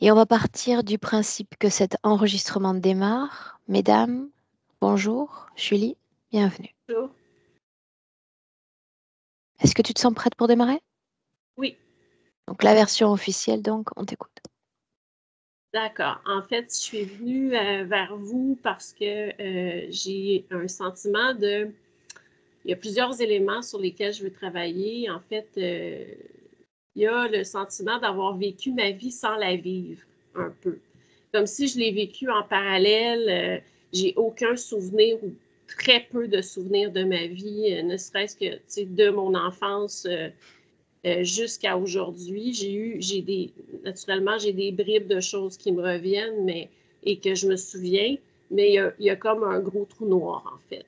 Et on va partir du principe que cet enregistrement démarre. Mesdames, bonjour, Julie, bienvenue. Bonjour. Est-ce que tu te sens prête pour démarrer? Oui, Donc la version officielle, donc on t'écoute. d'accord. En fait, je suis venue vers vous parce que j'ai un sentiment de... Il y a plusieurs éléments sur lesquels je veux travailler. En fait, il y a le sentiment d'avoir vécu ma vie sans la vivre, un peu. Comme si je l'ai vécu en parallèle. J'ai aucun souvenir ou très peu de souvenirs de ma vie, ne serait-ce que de mon enfance jusqu'à aujourd'hui. Naturellement, j'ai des bribes de choses qui me reviennent et que je me souviens, mais il y a comme un gros trou noir, en fait.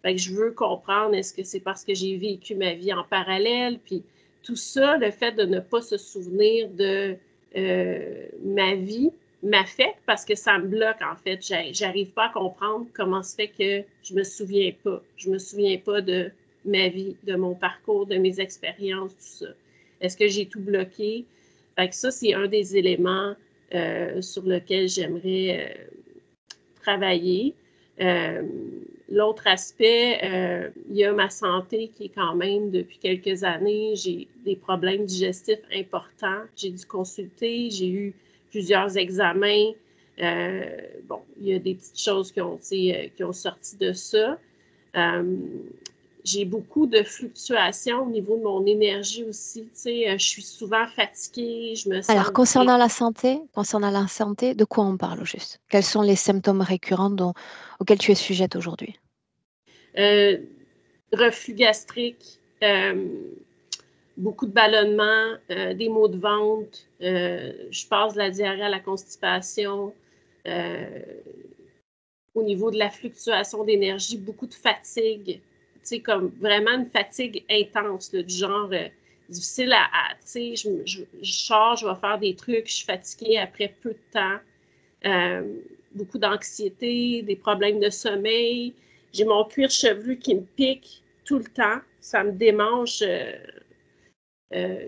Fait que je veux comprendre, est-ce que c'est parce que j'ai vécu ma vie en parallèle, puis tout ça, le fait de ne pas se souvenir de ma vie m'affecte parce que ça me bloque, en fait. J'arrive pas à comprendre comment se fait que je me souviens pas. Je me souviens pas de ma vie, de mon parcours, de mes expériences, tout ça. Est-ce que j'ai tout bloqué? Fait que ça, c'est un des éléments sur lequel j'aimerais travailler. L'autre aspect, il y a ma santé qui est quand même, depuis quelques années, j'ai des problèmes digestifs importants. J'ai dû consulter, j'ai eu plusieurs examens. Bon, il y a des petites choses qui ont sorti de ça. J'ai beaucoup de fluctuations au niveau de mon énergie aussi. Je suis souvent fatiguée, je me Alors, sens bien. concernant la santé, de quoi on parle au juste? Quels sont les symptômes récurrents auxquels tu es sujette aujourd'hui? Euh, Reflux gastrique, beaucoup de ballonnements, des maux de ventre, je passe de la diarrhée à la constipation, au niveau de la fluctuation d'énergie, beaucoup de fatigue, comme vraiment une fatigue intense, là, du genre difficile je sors, je vais faire des trucs, je suis fatiguée après peu de temps, beaucoup d'anxiété, des problèmes de sommeil, j'ai mon cuir chevelu qui me pique tout le temps, ça me démange.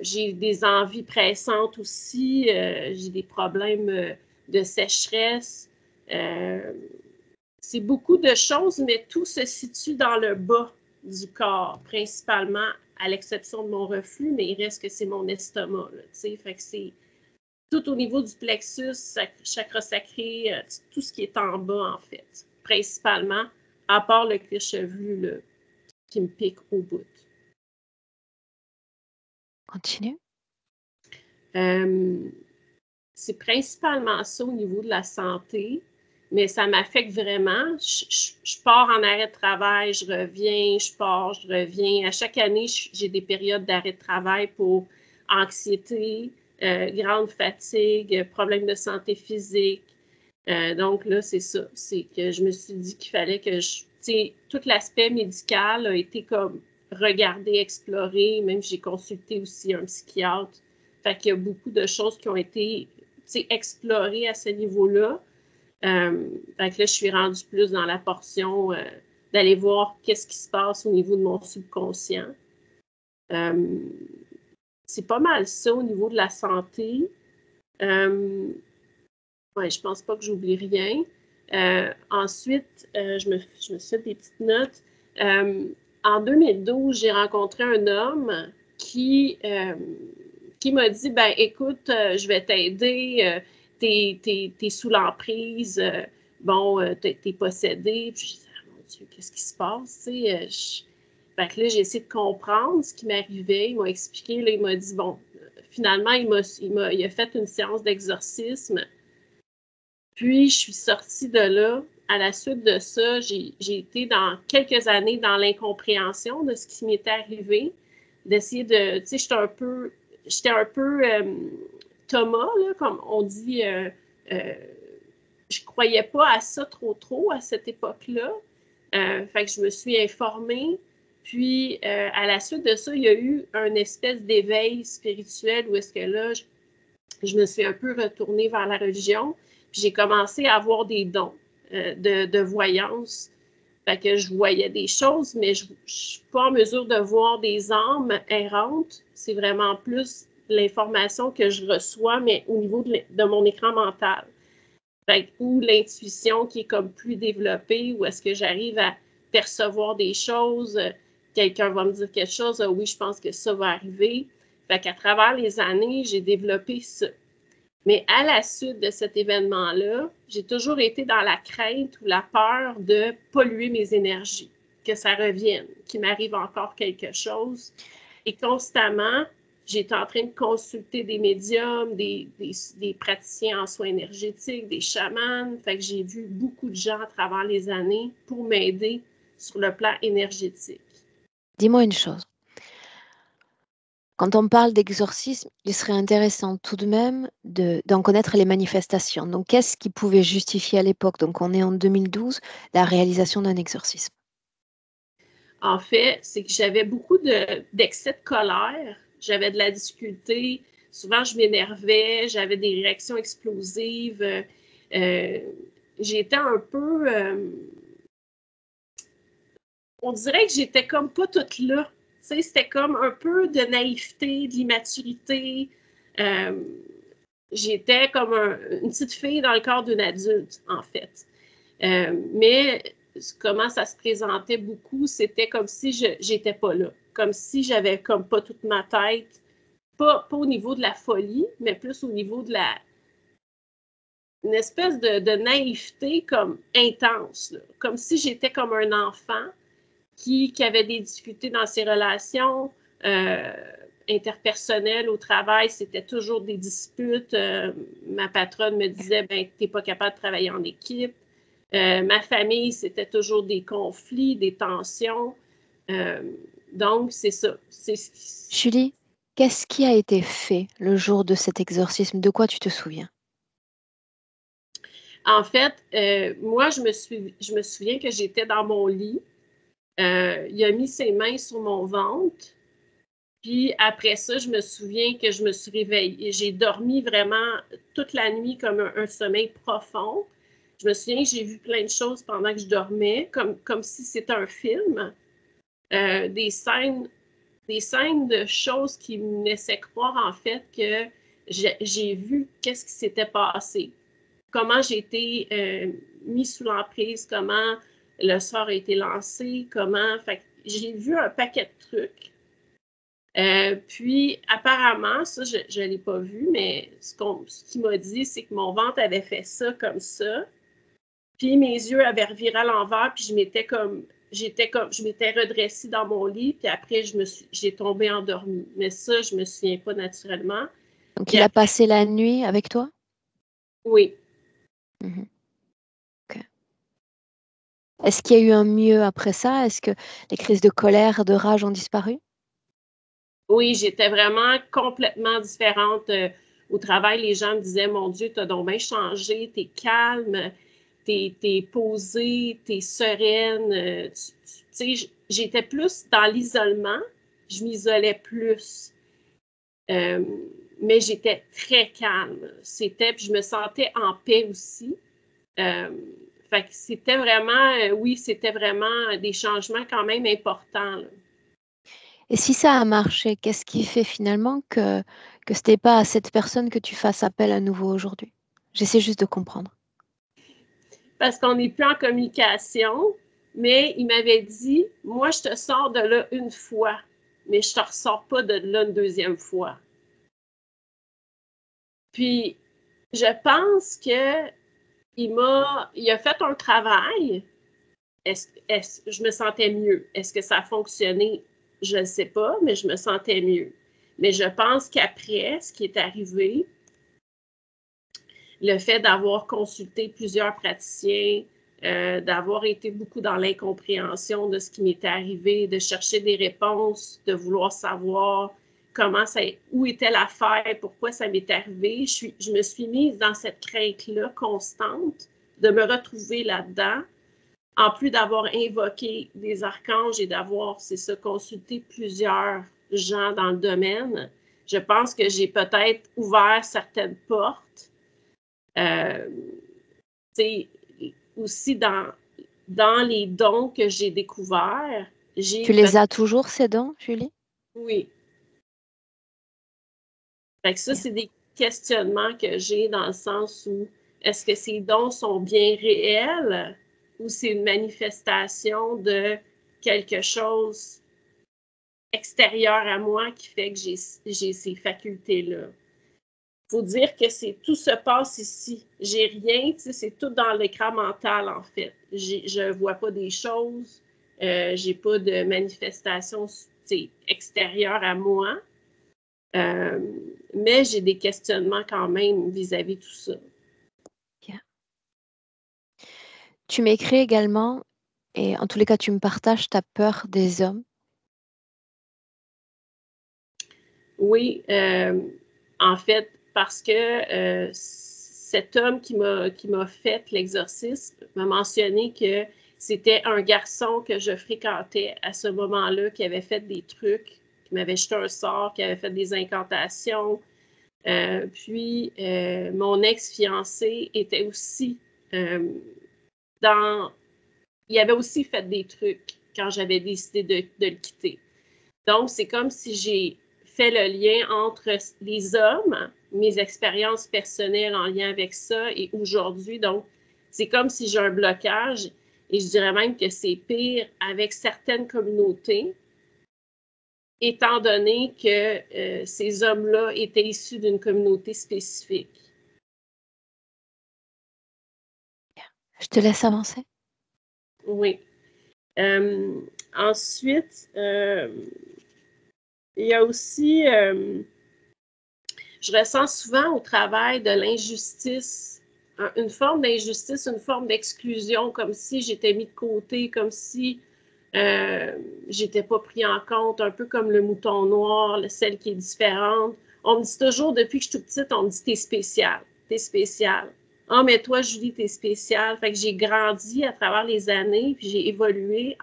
J'ai des envies pressantes aussi, j'ai des problèmes de sécheresse. Euh, c'est beaucoup de choses, mais tout se situe dans le bas du corps, principalement, à l'exception de mon reflux, mais il reste que c'est mon estomac. Là, fait que c'est tout au niveau du plexus, chakra sacré, tout ce qui est en bas, en fait, principalement, à part le cuir chevelu là, qui me pique au bout. Continue. C'est principalement ça au niveau de la santé, mais ça m'affecte vraiment. Je pars en arrêt de travail, je reviens, je pars, je reviens. À chaque année, j'ai des périodes d'arrêt de travail pour anxiété, grande fatigue, problèmes de santé physique. Donc là, c'est ça. C'est que je me suis dit qu'il fallait que tout l'aspect médical a été comme regardé, exploré. Même j'ai consulté aussi un psychiatre. Fait qu'il y a beaucoup de choses qui ont été explorées à ce niveau-là. Fait que là, je suis rendue plus dans la portion d'aller voir qu'est-ce qui se passe au niveau de mon subconscient. C'est pas mal ça au niveau de la santé. Ouais, je pense pas que j'oublie rien. Ensuite, je me suis fait des petites notes. En 2012, j'ai rencontré un homme qui, euh, qui m'a dit, ben écoute, je vais t'aider, t'es sous l'emprise, bon, t'es possédé. Puis je disais, ah, mon Dieu, qu'est-ce qui se passe? Fait que là, j'ai essayé de comprendre ce qui m'arrivait. Il m'a expliqué, là, il m'a dit, bon, finalement, il a fait une séance d'exorcisme. Puis, je suis sortie de là. À la suite de ça, j'ai été dans quelques années dans l'incompréhension de ce qui m'était arrivé, d'essayer de, tu sais, j'étais un peu Thomas, là, comme on dit, je croyais pas à ça trop à cette époque-là. Fait que je me suis informée. Puis, à la suite de ça, il y a eu une espèce d'éveil spirituel où est-ce que là, je me suis un peu retournée vers la religion. Puis j'ai commencé à avoir des dons de voyance. Fait que je voyais des choses, mais je ne suis pas en mesure de voir des âmes errantes. C'est vraiment plus l'information que je reçois, mais au niveau de mon écran mental. Fait, ou l'intuition qui est comme plus développée, où est-ce que j'arrive à percevoir des choses, quelqu'un va me dire quelque chose, oui, je pense que ça va arriver. Fait qu'à travers les années, j'ai développé ça. Mais à la suite de cet événement-là, j'ai toujours été dans la crainte ou la peur de polluer mes énergies, que ça revienne, qu'il m'arrive encore quelque chose. Et constamment, j'étais en train de consulter des médiums, des praticiens en soins énergétiques, des chamans. Fait que j'ai vu beaucoup de gens à travers les années pour m'aider sur le plan énergétique. Dis-moi une chose. Quand on parle d'exorcisme, il serait intéressant tout de même d'en connaître les manifestations. Donc, qu'est-ce qui pouvait justifier à l'époque, donc on est en 2012, la réalisation d'un exorcisme? En fait, c'est que j'avais beaucoup d'excès de colère. J'avais de la difficulté. Souvent, je m'énervais. J'avais des réactions explosives. J'étais un peu... on dirait que j'étais comme pas toute là. C'était comme un peu de naïveté, de l'immaturité. J'étais comme une petite fille dans le corps d'une adulte, en fait. Mais comment ça se présentait beaucoup, c'était comme si j'étais pas là. Comme si j'avais comme pas toute ma tête. Pas au niveau de la folie, mais plus au niveau de une espèce de naïveté comme intense. Là. Comme si j'étais comme un enfant qui avait des difficultés dans ses relations interpersonnelles au travail, c'était toujours des disputes. Ma patronne me disait, ben, t'es pas capable de travailler en équipe. Ma famille, c'était toujours des conflits, des tensions. Donc, c'est ça. Julie, qu'est-ce qui a été fait le jour de cet exorcisme? De quoi tu te souviens? En fait, moi, je me souviens que j'étais dans mon lit. Il a mis ses mains sur mon ventre. Puis après ça, je me souviens que je me suis réveillée. J'ai dormi vraiment toute la nuit comme un sommeil profond. Je me souviens que j'ai vu plein de choses pendant que je dormais, comme si c'était un film. Des scènes de choses qui me laissaient croire en fait que j'ai vu qu'est-ce qui s'était passé, comment j'ai été mis sous l'emprise, comment le sort a été lancé, comment. Fait, j'ai vu un paquet de trucs. Puis, apparemment, ça, je ne l'ai pas vu, mais ce qu'il m'a dit, c'est que mon ventre avait fait ça comme ça. Puis, mes yeux avaient reviré à l'envers, puis je m'étais redressée dans mon lit, puis après, j'ai tombé endormie. Mais ça, je ne me souviens pas naturellement. Donc, Puis il a après, passé la nuit avec toi? oui. Mhm. Ok. Est-ce qu'il y a eu un mieux après ça? Est-ce que les crises de colère, de rage ont disparu? Oui, j'étais vraiment complètement différente. Au travail, les gens me disaient, mon Dieu, t'as donc bien changé, t'es calme, t'es posée, t'es sereine. Tu sais, j'étais plus dans l'isolement, je m'isolais plus. Euh, mais j'étais très calme. Puis je me sentais en paix aussi. Euh, fait que c'était vraiment, oui, c'était vraiment des changements quand même importants, là. Et si ça a marché, qu'est-ce qui fait finalement que ce n'était pas à cette personne que tu fasses appel à nouveau aujourd'hui? J'essaie juste de comprendre. Parce qu'on n'est plus en communication, mais il m'avait dit, moi, je te sors de là une fois, mais je ne te ressors pas de là une deuxième fois. Puis, je pense que il a fait un travail. Je me sentais mieux. Est-ce que ça a fonctionné? Je ne sais pas, mais je me sentais mieux. Mais je pense qu'après, ce qui est arrivé, le fait d'avoir consulté plusieurs praticiens, d'avoir été beaucoup dans l'incompréhension de ce qui m'était arrivé, de chercher des réponses, de vouloir savoir où était l'affaire, pourquoi ça m'est arrivé. Je me suis mise dans cette crainte-là constante de me retrouver là-dedans, en plus d'avoir invoqué des archanges et d'avoir, c'est ça, consulté plusieurs gens dans le domaine. Je pense que j'ai peut-être ouvert certaines portes. Euh, aussi dans les dons que j'ai découverts, Tu les as toujours, ces dons, Julie? oui, Fait que ça, c'est des questionnements que j'ai dans le sens où est-ce que ces dons sont bien réels ou c'est une manifestation de quelque chose extérieur à moi qui fait que j'ai ces facultés-là. Il faut dire que tout se passe ici. J'ai rien, c'est tout dans l'écran mental, en fait. Je vois pas des choses, j'ai pas de manifestation extérieure à moi, mais j'ai des questionnements quand même vis-à-vis de tout ça. Okay. Tu m'écris également, et en tous les cas, tu me partages ta peur des hommes. Oui, en fait, parce que cet homme qui m'a fait l'exorcisme m'a mentionné que c'était un garçon que je fréquentais à ce moment-là qui avait fait des trucs, qui m'avait jeté un sort, qui avait fait des incantations. Puis, mon ex-fiancé était aussi dans... Il avait aussi fait des trucs quand j'avais décidé de le quitter. Donc, c'est comme si j'ai fait le lien entre les hommes, mes expériences personnelles en lien avec ça et aujourd'hui. Donc, c'est comme si j'ai un blocage et je dirais même que c'est pire avec certaines communautés, étant donné que ces hommes-là étaient issus d'une communauté spécifique. Je te laisse avancer. Oui. Ensuite, il y a aussi, je ressens souvent au travail de l'injustice, une forme d'injustice, une forme d'exclusion, comme si j'étais mis de côté, comme si j'étais pas pris en compte, un peu comme le mouton noir, celle qui est différente. On me dit toujours, depuis que je suis toute petite, on me dit t'es spéciale, t'es spéciale. Ah, mais toi, Julie, t'es spéciale. Fait que j'ai grandi à travers les années, puis j'ai évolué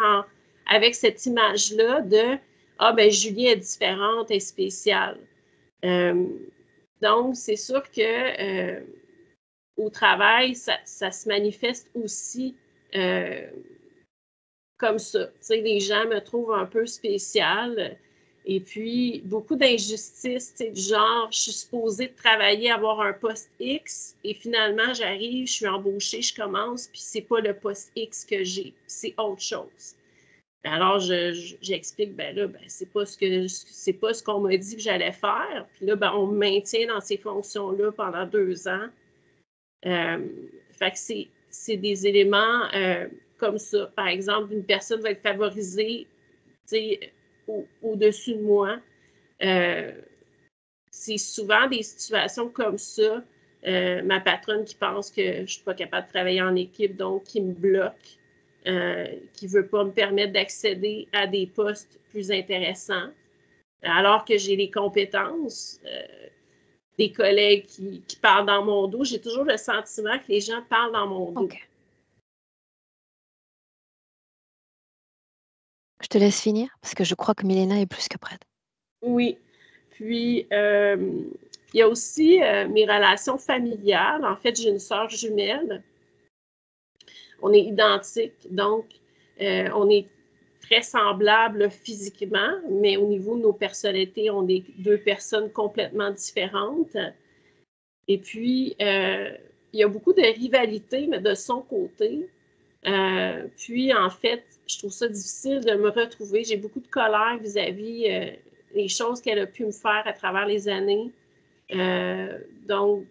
avec cette image-là de ah, ben Julie est différente, elle est spéciale. Donc, c'est sûr que au travail, ça se manifeste aussi comme ça. Tu sais, les gens me trouvent un peu spéciale. Et puis, beaucoup d'injustices, du genre, je suis supposée travailler, avoir un poste X, et finalement, j'arrive, je suis embauchée, je commence, puis c'est pas le poste X que j'ai, c'est autre chose. Alors, j'explique, ben là, ben, c'est pas ce qu'on m'a dit que j'allais faire. Puis là, ben, on me maintient dans ces fonctions-là pendant 2 ans. Fait que c'est des éléments comme ça. Par exemple, une personne va être favorisée, au-dessus de moi. C'est souvent des situations comme ça. Ma patronne qui pense que je ne suis pas capable de travailler en équipe, donc qui me bloque, qui ne veut pas me permettre d'accéder à des postes plus intéressants, alors que j'ai les compétences. Des collègues qui parlent dans mon dos. J'ai toujours le sentiment que les gens parlent dans mon dos. Ok. Je te laisse finir parce que je crois que Milena est plus que prête. Oui. Puis, il y a aussi mes relations familiales. En fait, j'ai une sœur jumelle. On est identiques, donc on est très semblables physiquement, mais au niveau de nos personnalités, on est 2 personnes complètement différentes. Et puis, il y a beaucoup de rivalité, mais de son côté. Puis, en fait, je trouve ça difficile de me retrouver. J'ai beaucoup de colère vis-à-vis des choses qu'elle a pu me faire à travers les années. Donc,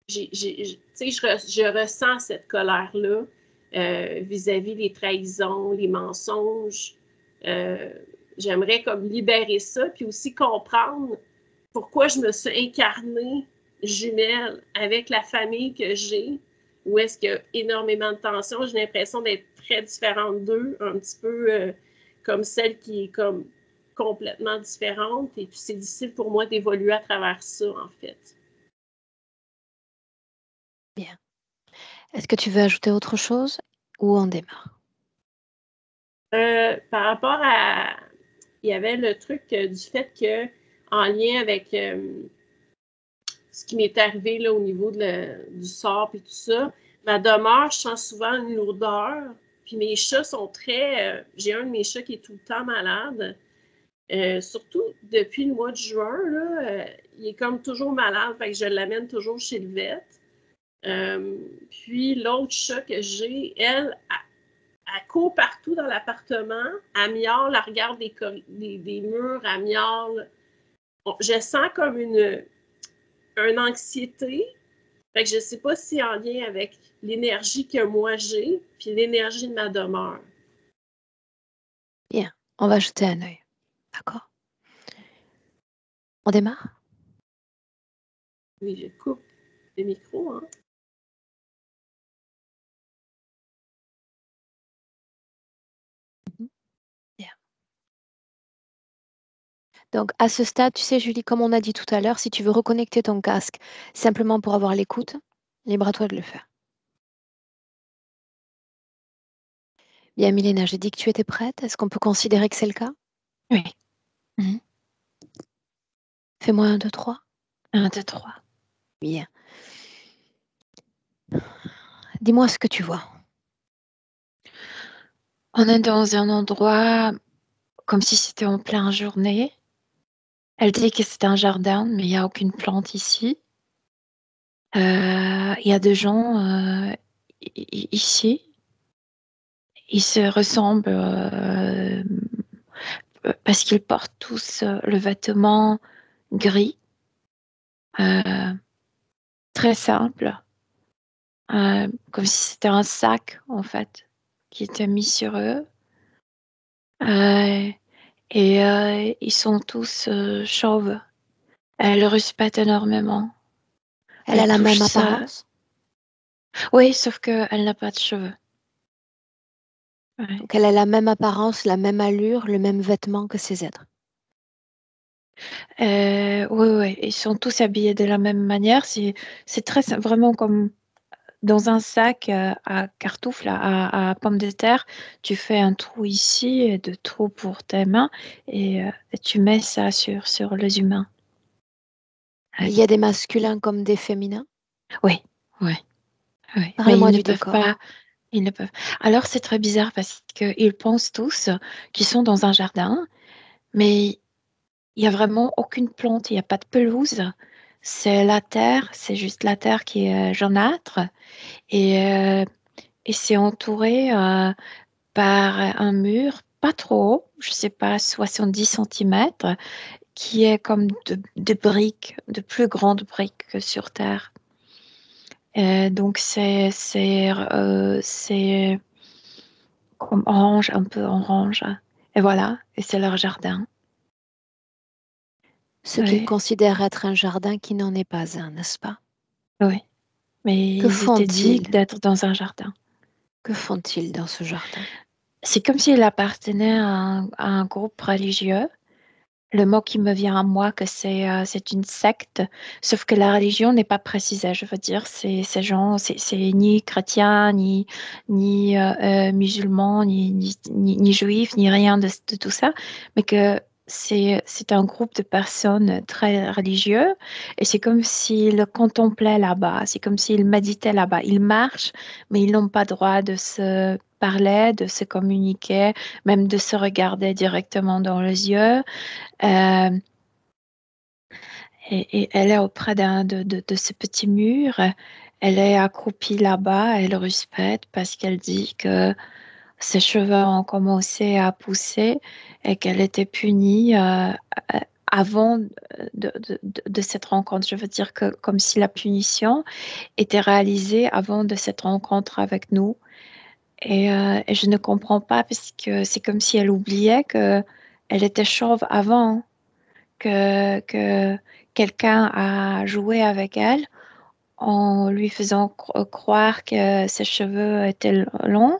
je ressens cette colère-là vis-à-vis des trahisons, les mensonges. J'aimerais comme libérer ça, puis aussi comprendre pourquoi je me suis incarnée jumelle avec la famille que j'ai, où est-ce qu'il y a énormément de tensions. J'ai l'impression d'être très différente d'eux, un petit peu comme celle qui est comme complètement différente. Et puis, c'est difficile pour moi d'évoluer à travers ça, en fait. Bien. Est-ce que tu veux ajouter autre chose ou on démarre? Par rapport à... Il y avait le truc du fait que, en lien avec ce qui m'est arrivé là, au niveau du sort et tout ça, ma demeure, je sens souvent une lourdeur. Puis mes chats sont très... j'ai un de mes chats qui est tout le temps malade. Surtout depuis le mois de juin, là, il est comme toujours malade, fait que je l'amène toujours chez le vet. Puis l'autre chat que j'ai, elle court partout dans l'appartement, elle miaule, elle regarde des murs, elle miaule. Bon, je sens comme une anxiété. Fait que je ne sais pas si c'est en lien avec l'énergie que moi j'ai, puis l'énergie de ma demeure. Bien, on va jeter un œil. D'accord? On démarre? Oui, je coupe le micro, hein. Bien. Donc, à ce stade, tu sais, Julie, comme on a dit tout à l'heure, si tu veux reconnecter ton casque simplement pour avoir l'écoute, libre à toi de le faire. Bien, Milena, j'ai dit que tu étais prête. Est-ce qu'on peut considérer que c'est le cas? Oui. Fais-moi 1, 2, 3. 1, 2, 3. Bien. Dis-moi ce que tu vois. On est dans un endroit comme si c'était en pleine journée. Elle dit que c'est un jardin, mais il n'y a aucune plante ici. Il y a des gens ici. Ils se ressemblent parce qu'ils portent tous le vêtement gris, très simple, comme si c'était un sac en fait qui était mis sur eux. Et ils sont tous chauves. Elle le respecte énormément. Elle a la touche même ça. apparence? Oui, sauf qu'elle n'a pas de cheveux. Ouais. Donc, elle a la même apparence, la même allure, le même vêtement que ces êtres. Oui, ils sont tous habillés de la même manière. C'est vraiment comme dans un sac à cartoufles, à pommes de terre. Tu fais un trou ici et deux trous pour tes mains et tu mets ça sur les humains. Il y a des masculins comme des féminins? Oui. Mais Parle-moi ils ne du peuvent décor. pas. Ils ne peuvent. Alors c'est très bizarre parce qu'ils pensent tous qu'ils sont dans un jardin, mais il y a vraiment aucune plante, il n'y a pas de pelouse. C'est la terre, c'est juste la terre qui est jaunâtre et c'est entouré par un mur pas trop haut, je sais pas, 70 centimètres, qui est comme de briques, de plus grandes briques que sur terre. Donc c'est comme orange, un peu orange. Et voilà, et c'est leur jardin. Ce qu'ils Oui, considèrent être un jardin qui n'en est pas un, n'est-ce pas? oui. Mais Que ils étaient dignes font-ils? d'être dans un jardin. Que font-ils dans ce jardin? C'est comme s'il appartenait à un groupe religieux. Le mot qui me vient à moi, que c'est une secte, sauf que la religion n'est pas précisée. Je veux dire, ces gens, c'est ni chrétien, ni musulman, ni juif, ni rien de tout ça, mais que c'est un groupe de personnes très religieux et c'est comme s'ils contemplaient là-bas, c'est comme s'ils méditaient là-bas. Ils marchent, mais ils n'ont pas droit de se parler, de se communiquer, même de se regarder directement dans les yeux. Euh, et elle est auprès de ce petit mur. Elle est accroupie là-bas. Elle respecte parce qu'elle dit que ses cheveux ont commencé à pousser et qu'elle était punie avant de cette rencontre. Je veux dire que comme si la punition était réalisée avant de cette rencontre avec nous. Et je ne comprends pas parce que c'est comme si elle oubliait que elle était chauve avant que quelqu'un a joué avec elle en lui faisant croire que ses cheveux étaient longs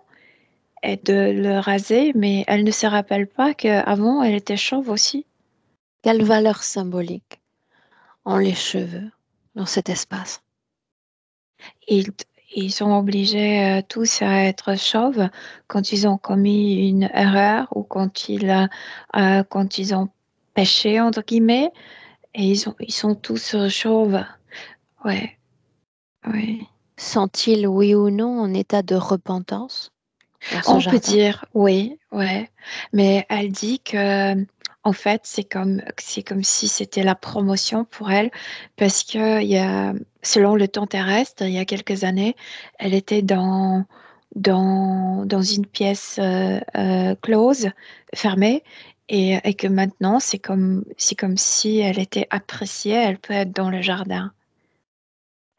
et de le raser, mais elle ne se rappelle pas qu'avant, elle était chauve aussi. Quelle valeur symbolique ont les cheveux dans cet espace? Ils, ils sont obligés tous à être chauves quand ils ont commis une erreur ou quand ils ont péché, entre guillemets, et ils sont tous chauves. Ouais, ouais. Sont-ils, oui ou non, en état de repentance dans ce On peut jardin? dire oui, ouais, mais elle dit que En fait, c'est comme si c'était la promotion pour elle, parce que selon le temps terrestre, il y a quelques années, elle était dans une pièce close, fermée, et que maintenant, c'est comme si elle était appréciée, elle peut être dans le jardin.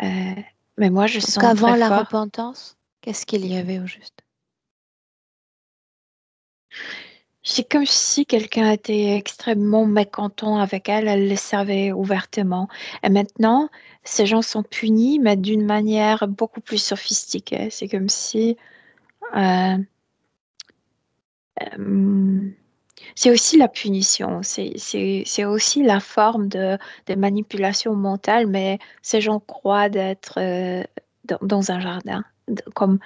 Euh, mais moi, je Donc sens très avant la fort. repentance, qu'est-ce qu'il y avait au juste? C'est comme si quelqu'un était extrêmement mécontent avec elle, elle le savait ouvertement. Et maintenant, ces gens sont punis, mais d'une manière beaucoup plus sophistiquée. C'est comme si... euh, euh, c'est aussi la punition, c'est aussi la forme de manipulation mentale, mais ces gens croient d'être dans un jardin, comme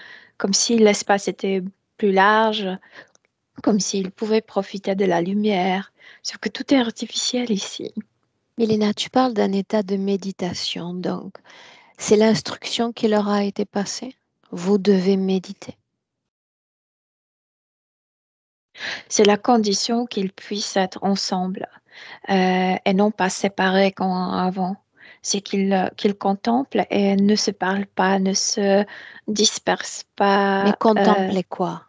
si l'espace était plus large, comme s'ils pouvaient profiter de la lumière. Sauf que tout est artificiel ici. Milena, tu parles d'un état de méditation, donc c'est l'instruction qui leur a été passée. Vous devez méditer. C'est la condition qu'ils puissent être ensemble et non pas séparés comme avant. C'est qu'ils contemplent et ne se parlent pas, ne se dispersent Mais pas. contempler quoi?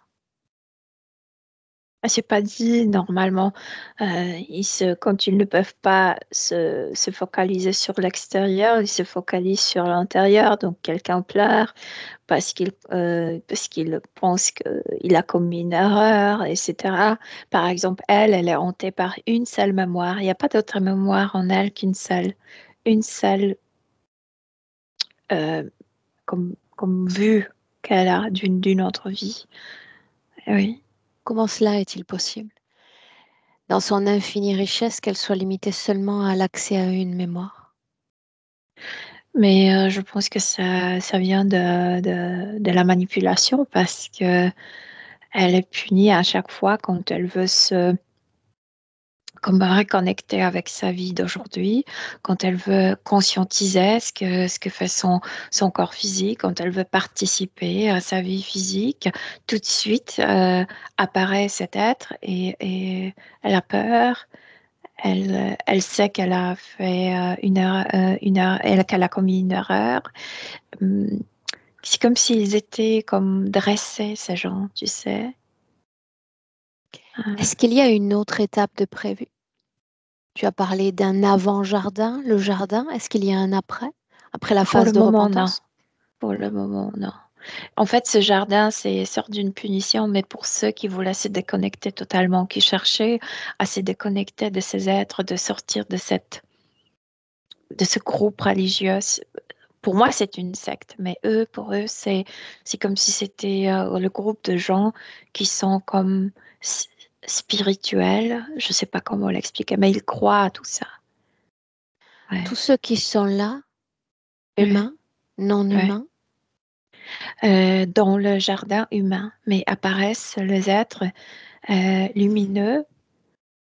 C'est pas dit normalement. Quand ils ne peuvent pas se focaliser sur l'extérieur, ils se focalisent sur l'intérieur. Donc quelqu'un pleure parce qu'il pense qu'il a commis une erreur, etc. Par exemple, elle est hantée par une seule mémoire. Il n'y a pas d'autre mémoire en elle qu'une seule. Une seule euh, comme vue qu'elle a d'une autre vie. Oui. Comment cela est-il possible? Dans son infinie richesse, qu'elle soit limitée seulement à l'accès à une mémoire. Mais je pense que ça vient de la manipulation parce que elle est punie à chaque fois quand elle veut se comme reconnecter avec sa vie d'aujourd'hui, quand elle veut conscientiser ce que fait son corps physique, quand elle veut participer à sa vie physique, tout de suite apparaît cet être et elle a peur. Elle sait qu'elle a fait qu'elle a commis une erreur. Hum, C'est comme s'ils étaient comme dressés, ces gens, tu sais. Est-ce qu'il y a une autre étape de prévu? Tu as parlé d'un avant-jardin, le jardin. Est-ce qu'il y a un après? Après la Pour le phase de moment, non. repentance? Pour le moment, non. En fait, ce jardin, c'est sorte d'une punition, mais pour ceux qui voulaient se déconnecter totalement, qui cherchaient à se déconnecter de ces êtres, de sortir de ce groupe religieux. Pour moi, c'est une secte, mais pour eux, c'est comme si c'était le groupe de gens qui sont comme spirituels. Je ne sais pas comment l'expliquer, mais ils croient à tout ça. Ouais, Tous ceux qui sont là, ouais, humains, non ouais. humains, Dans le jardin humain, mais apparaissent les êtres lumineux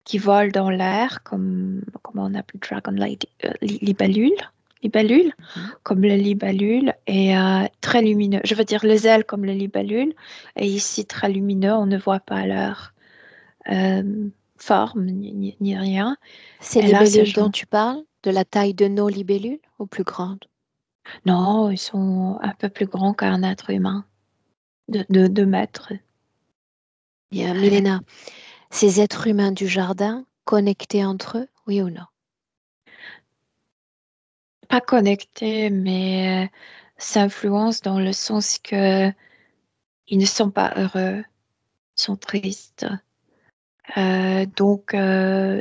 qui volent dans l'air, comme comment on appelle Dragon Light, libellule, libellule, mhm, comme le libellule, et très lumineux. Je veux dire les ailes comme le libellule, et ici très lumineux, on ne voit pas leur euh, forme ni rien. ces Et là, ces libellules dont gens, tu parles, de la taille de nos libellules ou plus grandes? non, ils sont un peu plus grands qu'un être humain, de 2 mètres. Bien, Ouais. Milena, ces êtres humains du jardin, connectés entre eux, oui ou non? Pas connectés, mais s'influencent dans le sens que ils ne sont pas heureux, sont tristes. Donc,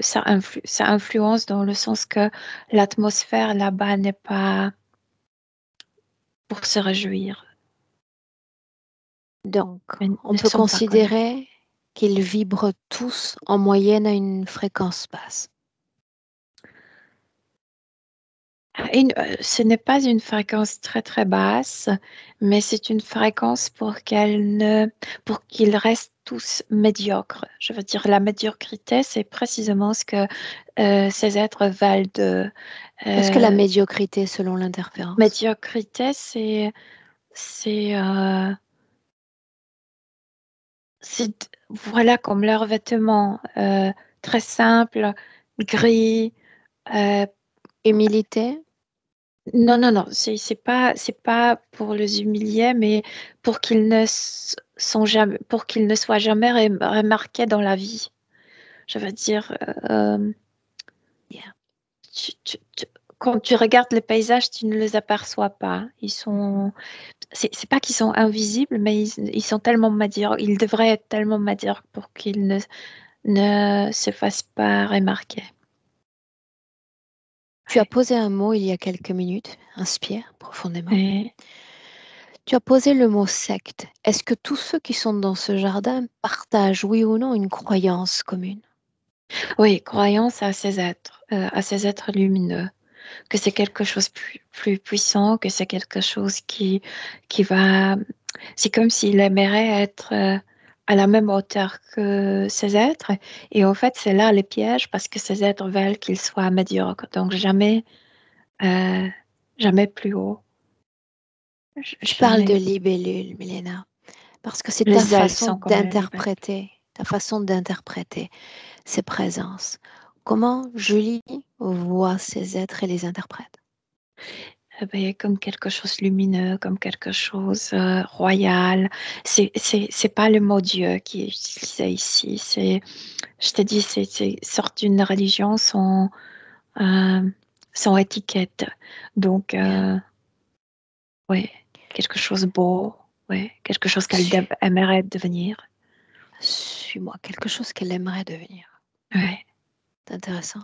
ça influence dans le sens que l'atmosphère là-bas n'est pas pour se réjouir, Donc, mais on ne peut sont pas connectés. considérer qu'ils vibrent tous en moyenne à une fréquence basse. Ce n'est pas une fréquence très très basse, mais c'est une fréquence pour qu'ils restent tous médiocres. Je veux dire, la médiocrité, c'est précisément ce que ces êtres veulent de Qu'est-ce que la euh, médiocrité selon l'interférence? médiocrité, c'est voilà comme leurs vêtements. très simple, gris. euh, Humilité. non, non, non, c'est pas pour les humilier, mais pour qu'ils ne sont jamais, pour qu'ils ne soient jamais remarqués dans la vie. Je veux dire, Yeah. tu- quand tu regardes les paysages, tu ne les aperçois pas. C'est pas qu'ils sont invisibles, mais ils sont tellement médiocres. Ils devraient être tellement médiocres pour qu'ils ne se fassent pas remarquer. Tu as posé un mot il y a quelques minutes. Inspire profondément. Et- Tu as posé le mot secte. Est-ce que tous ceux qui sont dans ce jardin partagent, oui ou non, une croyance commune? oui, croyance à ces êtres lumineux, que c'est quelque chose plus puissant, que c'est quelque chose qui va. C'est comme s'il aimerait être à la même hauteur que ces êtres. Et en fait, c'est là les pièges parce que ces êtres veulent qu'ils soient médiocres. Donc, euh, jamais plus haut. Tu parles de Jamais. libellule, Milena, parce que c'est ta Les ailes façon sont comme les libelles. d'interpréter ces présences. Comment Julie voit ces êtres et les interprète? Eh ben, comme quelque chose de lumineux, comme quelque chose royal. C'est pas le mot Dieu qui est utilisé ici. Je te dis, c'est sorte d'une religion euh, sans étiquette. Donc, Bien. ouais, quelque chose de beau, ouais, quelque chose qu'elle Suis- aimerait devenir. Suis-moi, quelque chose qu'elle aimerait devenir. Ouais. C'est intéressant.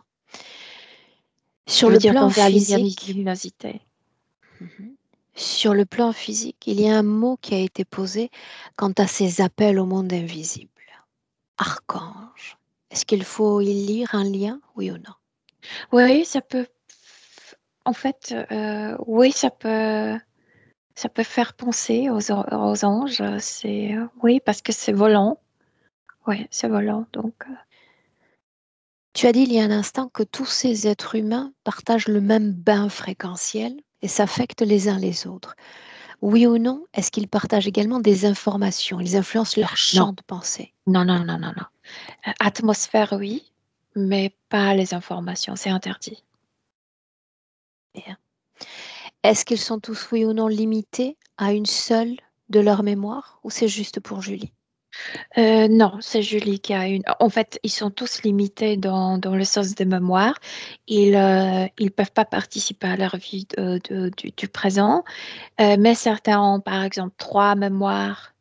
Je Sur veux le dire plan dans la physique, luminosité. mhm. Sur le plan physique, il y a un mot qui a été posé quant à ces appels au monde invisible. Archange. Est-ce qu'il faut y lire un lien, oui ou non? Oui, ça peut. En fait, oui, ça peut faire penser aux anges. Oui, parce que c'est volant. Oui, c'est volant. Donc, Tu as dit il y a un instant que tous ces êtres humains partagent le même bain fréquentiel et s'affectent les uns les autres. Oui ou non, est-ce qu'ils partagent également des informations? Ils influencent leur non, champ de pensée. non, non, Non. non, non, non. Atmosphère, oui, mais pas les informations. C'est interdit. Bien. Est-ce qu'ils sont tous, oui ou non, limités à une seule de leur mémoire ou c'est juste pour Julie? Non, c'est Julie qui a une. En fait, ils sont tous limités dans le sens de mémoire. Ils peuvent pas participer à leur vie du présent, mais certains ont, par exemple, 3 mémoires.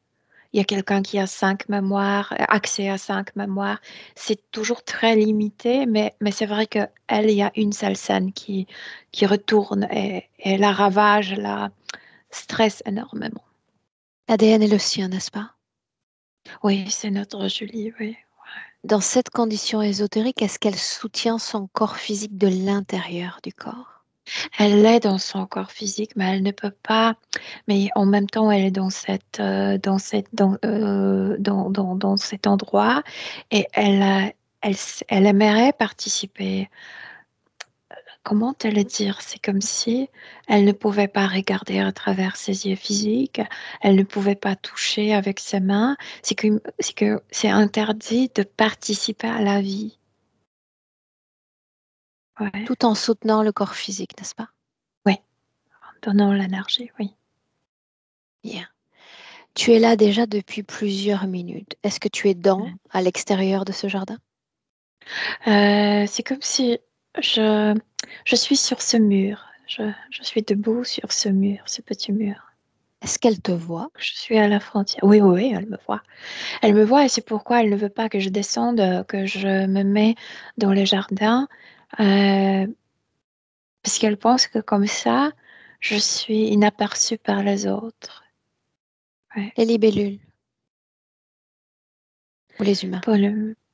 Il y a quelqu'un qui a 5 mémoires, accès à 5 mémoires. C'est toujours très limité, mais c'est vrai qu'elle, il y a une seule scène qui retourne et la ravage, la stresse énormément. L'ADN est le sien, n'est-ce pas? Oui, c'est notre Julie, oui. Dans cette condition ésotérique, est-ce qu'elle soutient son corps physique de l'intérieur du corps? Elle est dans son corps physique, mais elle ne peut pas. Mais en même temps, elle est dans cet endroit et elle aimerait participer. Comment te le dire? C'est comme si elle ne pouvait pas regarder à travers ses yeux physiques, elle ne pouvait pas toucher avec ses mains. C'est que c'est interdit de participer à la vie. Ouais, Tout en soutenant le corps physique, n'est-ce pas? ouais, en donnant l'énergie, oui. Bien. Tu es là déjà depuis plusieurs minutes. Est-ce que tu es à l'extérieur de ce jardin? C'est comme si je, je suis sur ce mur. Je suis debout sur ce mur, ce petit mur. Est-ce qu'elle te voit? Je suis à la frontière. Oui, oui, oui, elle me voit. Elle me voit et c'est pourquoi elle ne veut pas que je descende, que je me mets dans le jardin, euh, parce qu'elle pense que comme ça, je suis inaperçue par les autres. Ouais. Les libellules ou les humains?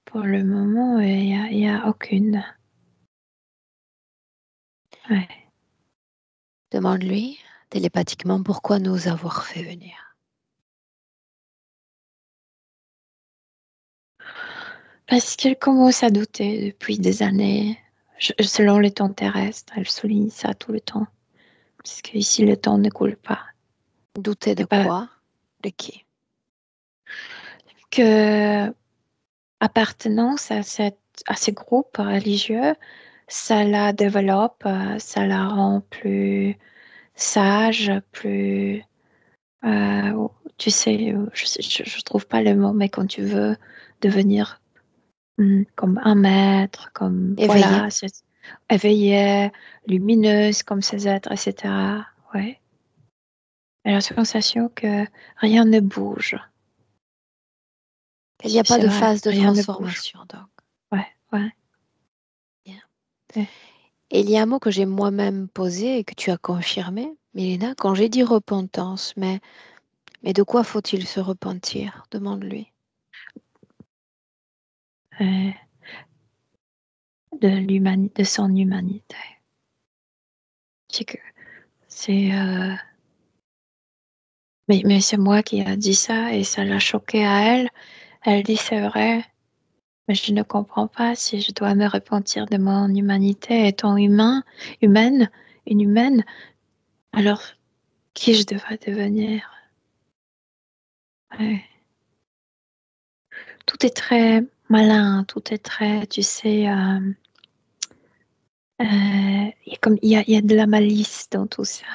Pour le moment, il y a aucune. Ouais. Demande-lui télépathiquement pourquoi nous avoir fait venir. Parce qu'elle commence à douter depuis des années, selon le temps terrestre. Elle souligne ça tout le temps. Parce qu'ici, le temps ne coule pas. Douter de C'est pas quoi? De qui? que appartenance à à ces groupes religieux, ça la développe, ça la rend plus sage, plus, tu sais, je trouve pas le mot, mais quand tu veux devenir comme un maître, comme Éveillé. voilà, éveillée, lumineuse comme ces êtres, etc. Ouais. J'ai la sensation que rien ne bouge. Il n'y a pas C'est de vrai, phase de rien ne bouge. transformation, donc. Ouais, ouais. Bien. Ouais. Et il y a un mot que j'ai moi-même posé et que tu as confirmé, Mélina, quand j'ai dit repentance, mais de quoi faut-il se repentir? Demande-lui. Euh, de son humanité. C'est que c'est mais c'est moi qui a dit ça et ça l'a choquée à elle. Elle dit c'est vrai, mais je ne comprends pas si je dois me repentir de mon humanité étant humaine, une humaine, alors qui je devrais devenir? Ouais. Tout est très malin, tout est très, tu sais, il y a de la malice dans tout ça.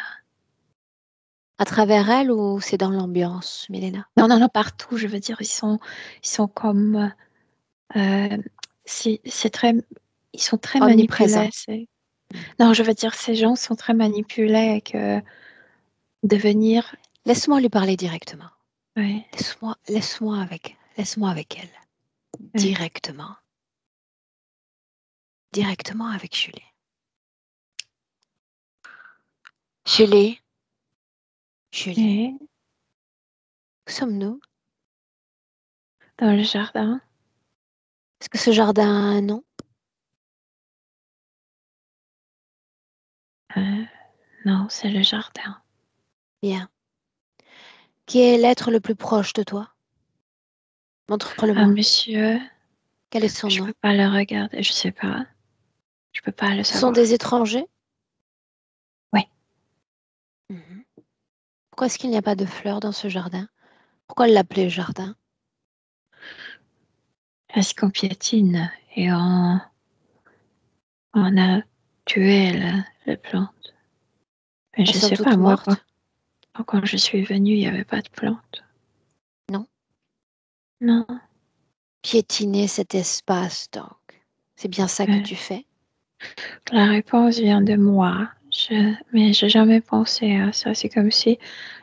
À travers elle ou c'est dans l'ambiance, Mélina? Non, non, non, partout, je veux dire, ils sont comme, euh, c'est très, ils sont très manipulés. Omniprésent. Non, je veux dire, ces gens sont très manipulés et que devenir, Laisse-moi lui parler directement. ouais, Laisse-moi avec elle. ouais, Directement. Directement avec Julie. Julie. Julie. et Où sommes-nous? dans le jardin, Est-ce que ce jardin a un nom? euh, non, c'est le jardin. Bien. Qui est l'être le plus proche de toi? Un Montre-le-moi. monsieur, Quel est son je nom? peux pas le regarder, je sais pas, je peux pas le Ce sont savoir. des étrangers? Oui, Mhm. Pourquoi est-ce qu'il n'y a pas de fleurs dans ce jardin? Pourquoi l'appeler jardin? parce qu'on piétine et on a tué la plante. Mais Elles je sont sais pas, toutes moi, mortes? quand je suis venue, il n'y avait pas de plante. Non. Non, Piétiner cet espace, donc. C'est bien ça que euh, tu fais? la réponse vient de moi. Mais j'ai jamais pensé à ça. C'est comme si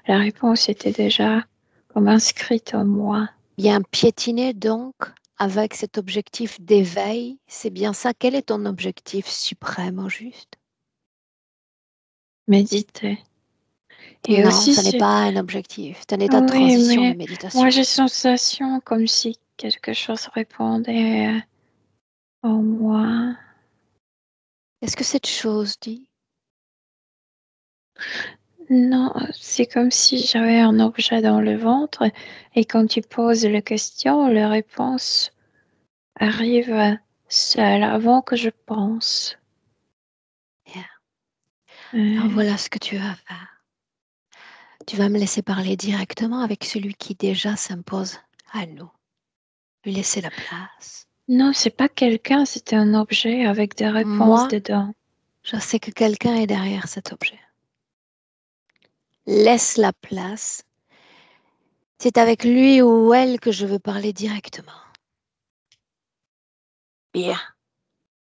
la réponse était déjà comme inscrite en moi. Bien piétiner, donc, avec cet objectif d'éveil, c'est bien ça. Quel est ton objectif suprême au juste? Méditer. Et Non, aussi, ça n'est pas un objectif. C'est un état de oui, transition, la mais moi méditation. j'ai sensation comme si quelque chose répondait en moi. Est-ce que cette chose dit? Non, c'est comme si j'avais un objet dans le ventre et quand tu poses la question, la réponse arrive seule avant que je pense. Bien. Alors Euh, voilà ce que tu vas faire. Tu vas me laisser parler directement avec celui qui déjà s'impose à nous. Lui laisser la place. non, c'est pas quelqu'un, c'est un objet avec des réponses Moi, dedans. je sais que quelqu'un est derrière cet objet. Laisse la place. C'est avec lui ou elle que je veux parler directement. Bien.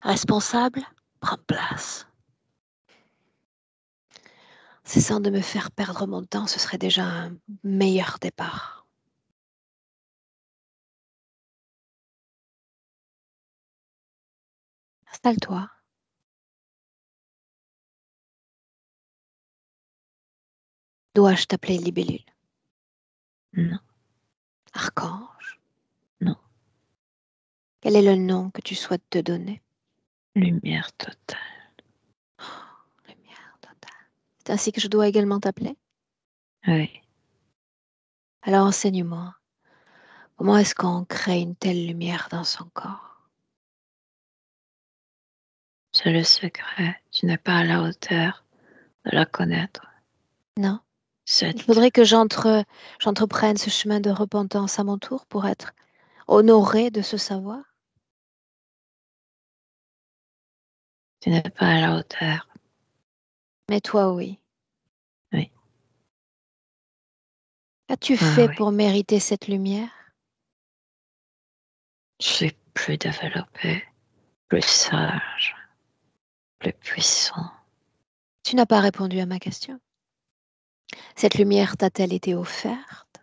Responsable, prends place. Cessant de me faire perdre mon temps, ce serait déjà un meilleur départ. Installe-toi. Dois-je t'appeler libellule? Non, Archange? non, Quel est le nom que tu souhaites te donner? lumière totale. Lumière totale. C'est ainsi que je dois également t'appeler? Oui, Alors enseigne-moi. Comment est-ce qu'on crée une telle lumière dans son corps? c'est le secret. Tu n'es pas à la hauteur de la connaître. Non. Il Cette, faudrait que j'entreprenne ce chemin de repentance à mon tour pour être honorée de ce savoir. Tu n'es pas à la hauteur. Mais toi, oui. Oui. Qu'as-tu Ah fait oui. pour mériter cette lumière? Je suis plus développée, plus sage, plus puissant. Tu n'as pas répondu à ma question. Cette lumière t'a-t-elle été offerte?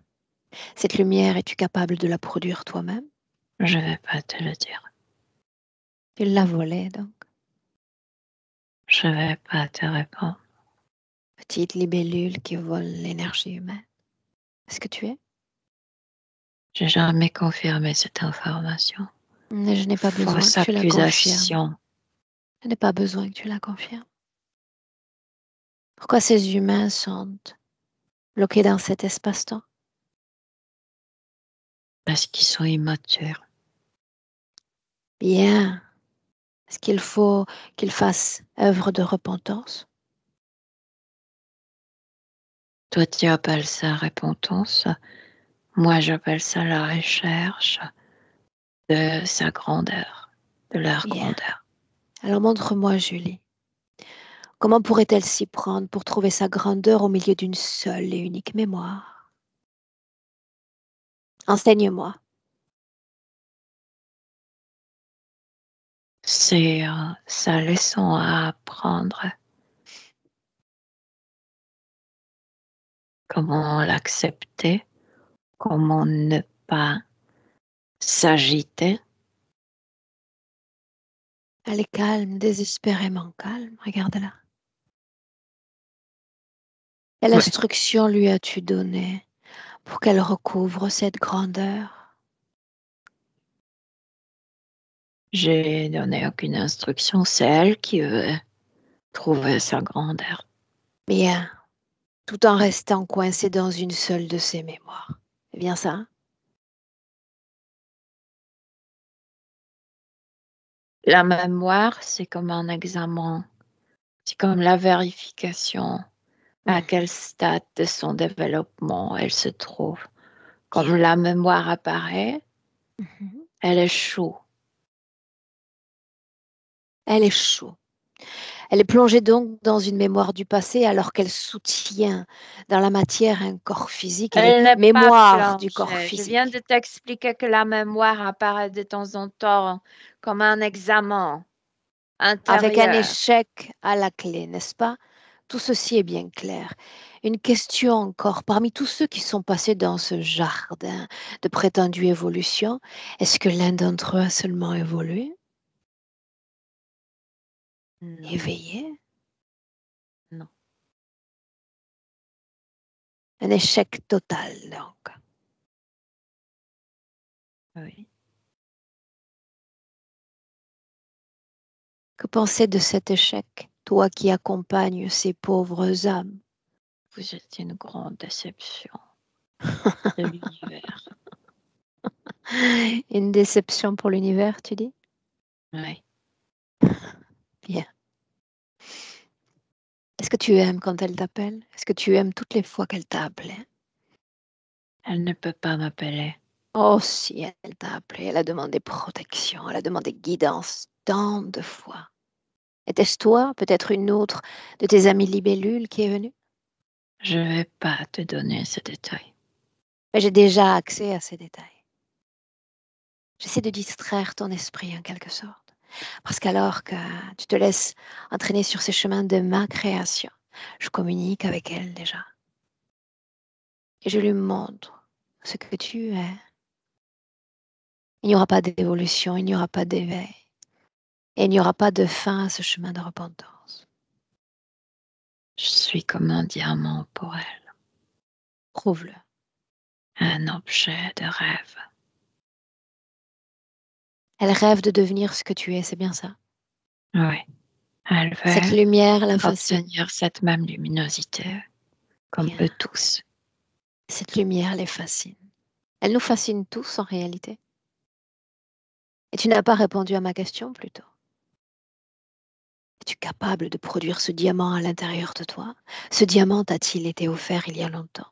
Cette lumière, es-tu capable de la produire toi-même? Je ne vais pas te le dire. Tu l'as volée, donc. Je ne vais pas te répondre. Petite libellule qui vole l'énergie humaine. Est-ce que tu es? J'ai jamais confirmé cette information. Mais je n'ai pas besoin que Fausse tu la confirmes. accusation. Je n'ai pas besoin que tu la confirmes. Pourquoi ces humains sont bloqués dans cet espace-temps? Parce qu'ils sont immatures. Bien. Est-ce qu'il faut qu'ils fassent œuvre de repentance? Toi, tu appelles ça repentance. Moi, j'appelle ça la recherche de sa grandeur, de leur Bien. grandeur. Alors montre-moi, Julie. Comment pourrait-elle s'y prendre pour trouver sa grandeur au milieu d'une seule et unique mémoire? Enseigne-moi. C'est sa leçon à apprendre. Comment l'accepter, comment ne pas s'agiter. Elle est calme, désespérément calme. Regarde-la. Quelle Oui, instruction lui as-tu donnée pour qu'elle recouvre cette grandeur? j'ai donné aucune instruction, c'est elle qui veut trouver sa grandeur. Bien, tout en restant coincée dans une seule de ses mémoires. C'est bien ça? La mémoire, c'est comme un examen, c'est comme la vérification à quel stade de son développement elle se trouve. Comme Bien. la mémoire apparaît, Mhm. elle échoue. Elle est chaude. Elle est plongée donc dans une mémoire du passé alors qu'elle soutient dans la matière un corps physique. Elle est Elle n'est pas mémoire du corps plongée. Je viens de physique. t'expliquer que la mémoire apparaît de temps en temps comme un examen Avec un intérieur. échec à la clé, n'est-ce pas? Tout ceci est bien clair. Une question encore, parmi tous ceux qui sont passés dans ce jardin de prétendue évolution, est-ce que l'un d'entre eux a seulement évolué, Non, éveillé? non. Un échec total, donc. Oui. Que penser de cet échec, toi qui accompagnes ces pauvres âmes? Vous êtes une grande déception de l'univers. Une déception pour l'univers, tu dis? Oui. Bien. Est-ce que tu aimes quand elle t'appelle? Est-ce que tu aimes toutes les fois qu'elle t'a appelé? Elle ne peut pas m'appeler. Oh, si elle t'a appelé, elle a demandé protection, elle a demandé guidance tant de fois. Était-ce toi, peut-être une autre de tes amies libellules qui est venue? Je ne vais pas te donner ce détail. Mais j'ai déjà accès à ces détails. J'essaie de distraire ton esprit en quelque sorte. Parce qu'alors que tu te laisses entraîner sur ces chemins de ma création, je communique avec elle déjà. Et je lui montre ce que tu es. Il n'y aura pas d'évolution, il n'y aura pas d'éveil. Et il n'y aura pas de fin à ce chemin de repentance. Je suis comme un diamant pour elle, Prouve-le. un objet de rêve. Elle rêve de devenir ce que tu es, c'est bien ça. Oui, elle Cette veut lumière la fascine. obtenir cette même luminosité, comme Bien. eux tous. Cette lumière les fascine. Elle nous fascine tous en réalité. Et tu n'as pas répondu à ma question plutôt. Es-tu capable de produire ce diamant à l'intérieur de toi? Ce diamant t'a-t-il été offert il y a longtemps?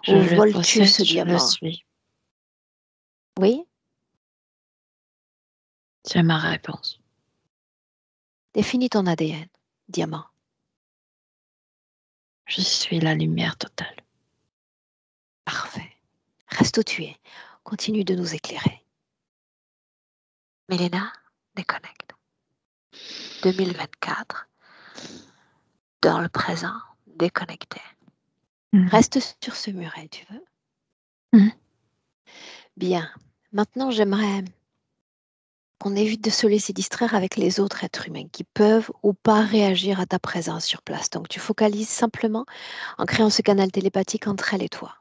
Je Où le voles-tu possède, ce je le diamant? suis. Oui? C'est ma réponse. Définis ton ADN, diamant. Je suis la lumière totale. Parfait. Reste où tu es. Continue de nous éclairer. Milena, déconnecte. 2024, dans le présent, déconnecté. Reste sur ce muret, tu veux? Bien. Maintenant, j'aimerais qu'on évite de se laisser distraire avec les autres êtres humains qui peuvent ou pas réagir à ta présence sur place. Donc, tu focalises simplement en créant ce canal télépathique entre elle et toi.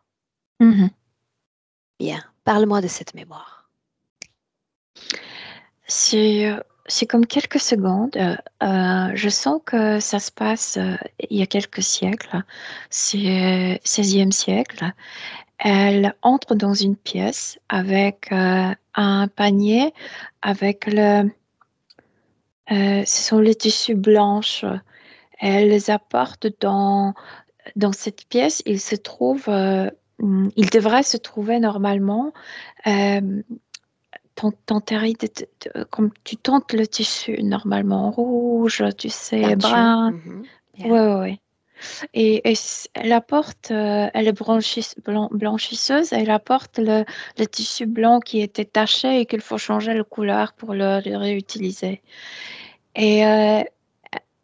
Bien. Parle-moi de cette mémoire. C'est comme quelques secondes. Je sens que ça se passe il y a quelques siècles. C'est 16e siècle. Elle entre dans une pièce avec un panier avec ce sont les tissus blanches. Elle les apporte dans cette pièce. Il devrait se trouver normalement comme tu tentes le tissu normalement rouge, tu sais, Teinture. brun. Bien. Ouais. Elle apporte, elle est blanchisseuse, elle apporte le tissu blanc qui était taché et qu'il faut changer de couleur pour le réutiliser. Et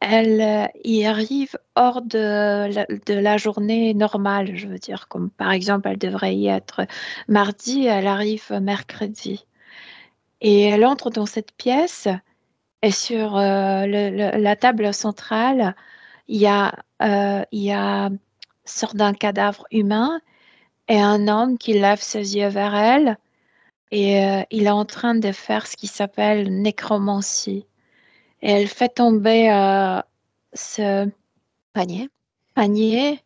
elle y arrive hors de la journée normale, je veux dire, comme par exemple, elle devrait y être mardi, elle arrive mercredi. Et elle entre dans cette pièce et sur la table centrale, il y a sorte d'un cadavre humain et un homme qui lève ses yeux vers elle et il est en train de faire ce qui s'appelle nécromancie. Et elle fait tomber ce Panier. panier.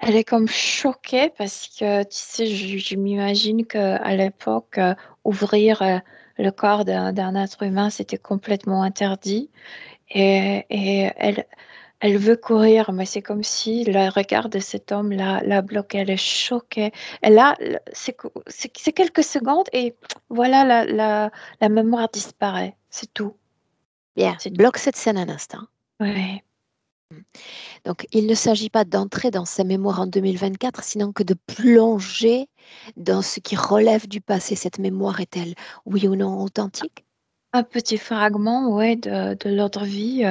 Elle est comme choquée parce que, tu sais, je m'imagine qu'à l'époque, ouvrir le corps d'un être humain, c'était complètement interdit. Et elle veut courir, mais c'est comme si le regard de cet homme la bloquait. Elle est choquée. Et là, c'est quelques secondes et voilà, la mémoire disparaît. C'est tout. Bien. Bloque cette scène un instant. Ouais. Donc, il ne s'agit pas d'entrer dans sa mémoire en 2024, sinon que de plonger dans ce qui relève du passé. Cette mémoire est-elle, oui ou non, authentique? Un petit fragment, ouais, de l'autre vie.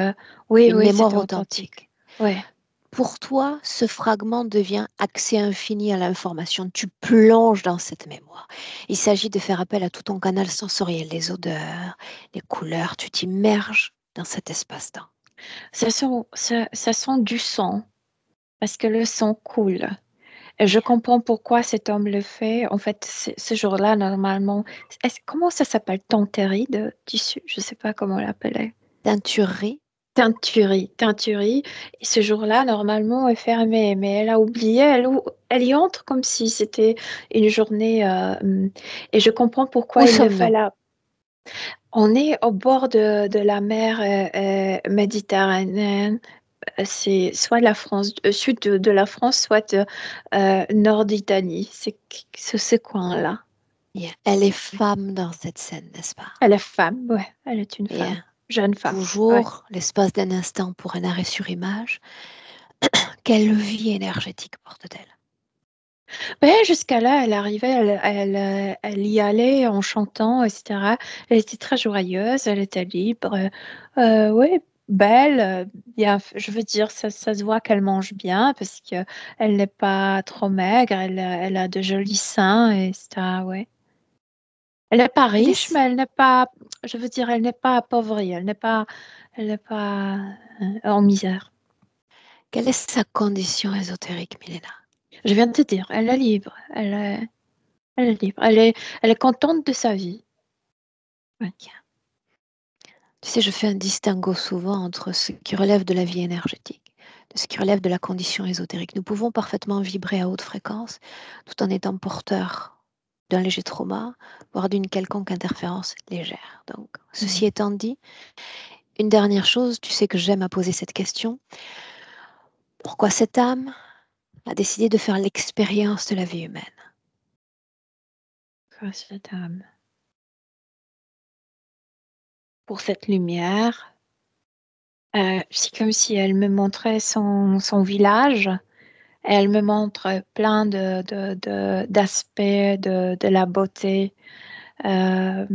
Oui, Une mémoire c'était authentique. authentique. Ouais. Pour toi, ce fragment devient accès infini à l'information. Tu plonges dans cette mémoire. Il s'agit de faire appel à tout ton canal sensoriel, les odeurs, les couleurs. Tu t'immerges dans cet espace-temps. Ça sent du sang, parce que le sang coule. Et je comprends pourquoi cet homme le fait. En fait, ce jour-là, normalement, comment ça s'appelle? Tentérie de tissu? Je ne sais pas comment on l'appelait. Teinturerie. Teinturie. Et ce jour-là, normalement, est fermée. Mais elle a oublié. Elle y entre comme si c'était une journée. Et je comprends pourquoi Où il le fait sommes-nous? là. On est au bord de la mer Méditerranéenne. C'est soit la France, sud de la France, soit nord d'Italie. C'est ce coin-là. Bien. Elle est femme dans cette scène, n'est-ce pas? Elle est femme, ouais. Elle est une femme. Bien. Jeune femme. Ouais. Toujours l'espace d'un instant pour un arrêt sur image. Quelle vie énergétique porte-t-elle? Ben, jusqu'à là, elle arrivait, elle y allait en chantant, etc. Elle était très joyeuse, elle était libre. Ouais, belle. Bien, je veux dire, ça se voit qu'elle mange bien parce que elle n'est pas trop maigre, elle a de jolis seins, etc. Ouais. Elle n'est pas Quelle riche, est, mais elle n'est pas, je veux dire, elle n'est pas appauvrie, elle n'est pas en misère. quelle est sa condition ésotérique, Milena? Je viens de te dire, elle est libre, elle est libre, elle est contente de sa vie. Ouais. Bien. Tu sais, je fais un distinguo souvent entre ce qui relève de la vie énergétique, de ce qui relève de la condition ésotérique. Nous pouvons parfaitement vibrer à haute fréquence tout en étant porteurs d'un léger trauma, voire d'une quelconque interférence légère. Donc, ceci étant dit, une dernière chose, tu sais que j'aime à poser cette question. Pourquoi cette âme a décidé de faire l'expérience de la vie humaine? Grâce à la dame. Pour cette lumière, C'est comme si elle me montrait son village. Et elle me montre plein d'aspects de la beauté. Euh,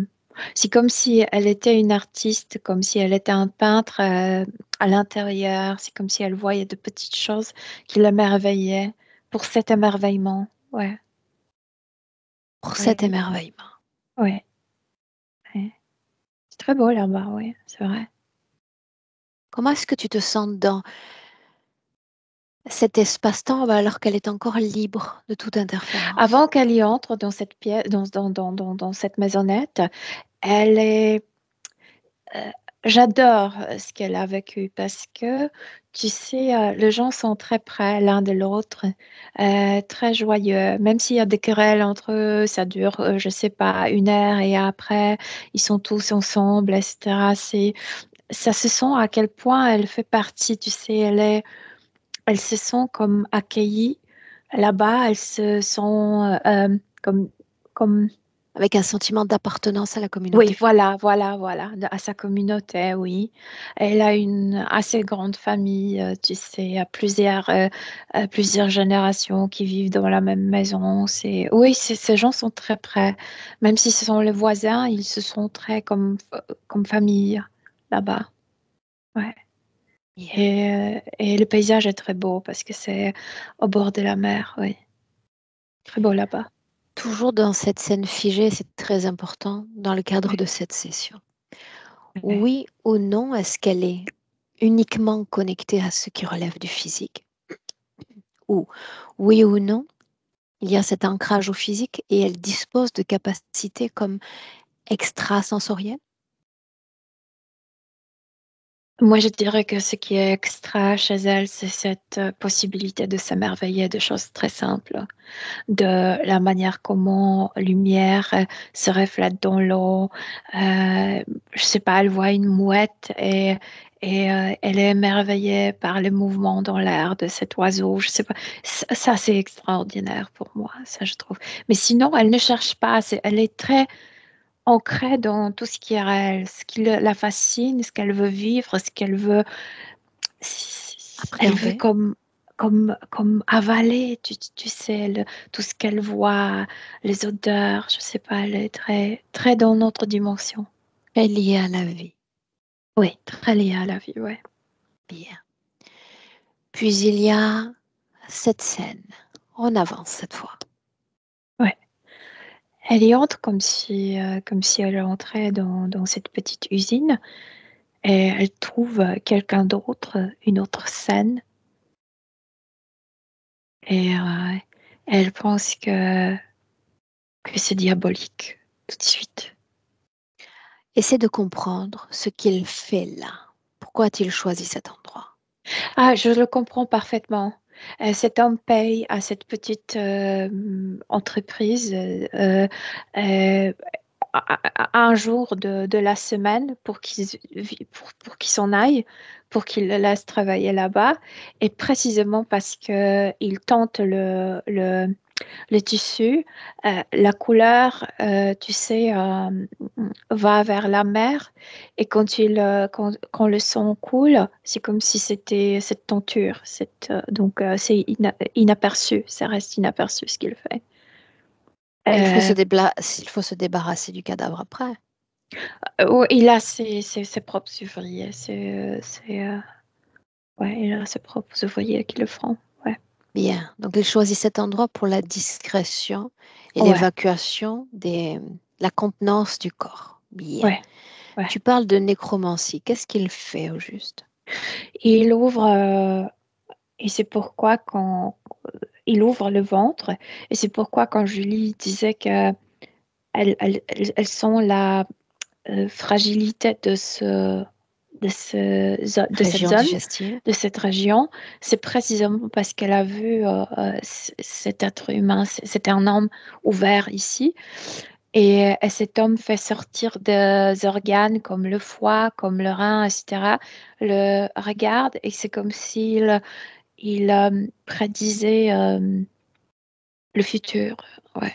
c'est comme si elle était une artiste, comme si elle était un peintre à l'intérieur. C'est comme si elle voyait de petites choses qui l'émerveillaient pour cet émerveillement. Ouais, pour cet ouais, émerveillement. ouais, ouais. C'est très beau là-bas, oui, c'est vrai. Comment est-ce que tu te sens dans cet espace-temps alors qu'elle est encore libre de toute interférence? Avant qu'elle y entre dans cette pièce, dans cette maisonnette, elle est Euh, j'adore ce qu'elle a vécu parce que, tu sais, les gens sont très près l'un de l'autre, très joyeux. Même s'il y a des querelles entre eux, ça dure, je sais pas, 1 heure et après, ils sont tous ensemble, etc. Ça se sent à quel point elle fait partie, tu sais, elle se sent comme accueillie là-bas, elle se sent comme, comme Avec un sentiment d'appartenance à la oui, communauté. voilà, à sa communauté, oui. Elle a une assez grande famille, tu sais, à plusieurs générations qui vivent dans la même maison. Oui, ces gens sont très près. Même si ce sont les voisins, ils se sont très comme famille là-bas. Ouais. Yeah. Et le paysage est très beau parce que c'est au bord de la mer, oui. Très beau là-bas. Toujours dans cette scène figée, c'est très important dans le cadre Oui, de cette session. oui. Oui ou non, est-ce qu'elle est uniquement connectée à ce qui relève du physique? Ou oui ou non, il y a cet ancrage au physique et elle dispose de capacités comme extrasensorielles? Moi, je dirais que ce qui est extra chez elle, c'est cette possibilité de s'émerveiller de choses très simples, de la manière comment lumière se reflète dans l'eau. Je sais pas, elle voit une mouette et elle est émerveillée par les mouvements dans l'air de cet oiseau. Je sais pas, ça c'est extraordinaire pour moi, ça je trouve. Mais sinon, elle ne cherche pas, elle est très ancrée dans tout ce qui est réel, ce qui la fascine, ce qu'elle veut vivre, ce qu'elle veut. Elle veut Appréhendée? comme avaler, tu sais, tout ce qu'elle voit, les odeurs, je sais pas, elle est très, très dans notre dimension. Elle est liée à la vie. Oui, très liée à la vie, ouais. Bien. Puis il y a cette scène. On avance cette fois. Ouais. Elle y entre comme si elle entrait dans cette petite usine et elle trouve quelqu'un d'autre, une autre scène et elle pense que c'est diabolique tout de suite. Essaie de comprendre ce qu'il fait là. Pourquoi a-t-il choisi cet endroit? Ah, je le comprends parfaitement. Cet homme paye à cette petite entreprise euh, un jour de la semaine pour qu'il s'en aille, pour qu'il le laisse travailler là-bas. Et précisément parce qu'il tente le tissu, la couleur, tu sais, va vers la mer et quand le sang coule, c'est comme si c'était cette tenture. Donc, c'est inaperçu, ça reste inaperçu ce qu'il fait. Euh, Il faut se débarrasser du cadavre après. oh, il a ses propres ouvriers, ouais, il a ses propres ouvriers qui le feront. Ouais, Bien. Donc, il choisit cet endroit pour la discrétion et ouais, l'évacuation de la contenance du corps. Bien. ouais, ouais. Tu parles de nécromancie. Qu'est-ce qu'il fait au juste? Il ouvre, et c'est pourquoi quand il ouvre le ventre, et c'est pourquoi quand Julie disait que elles sont la fragilité de cette Région zone, digestive. de cette région, c'est précisément parce qu'elle a vu cet être humain, c'était un homme ouvert ici, et cet homme fait sortir des organes comme le foie, comme le rein, etc. Le regarde et c'est comme s'il prédisait le futur. Ouais,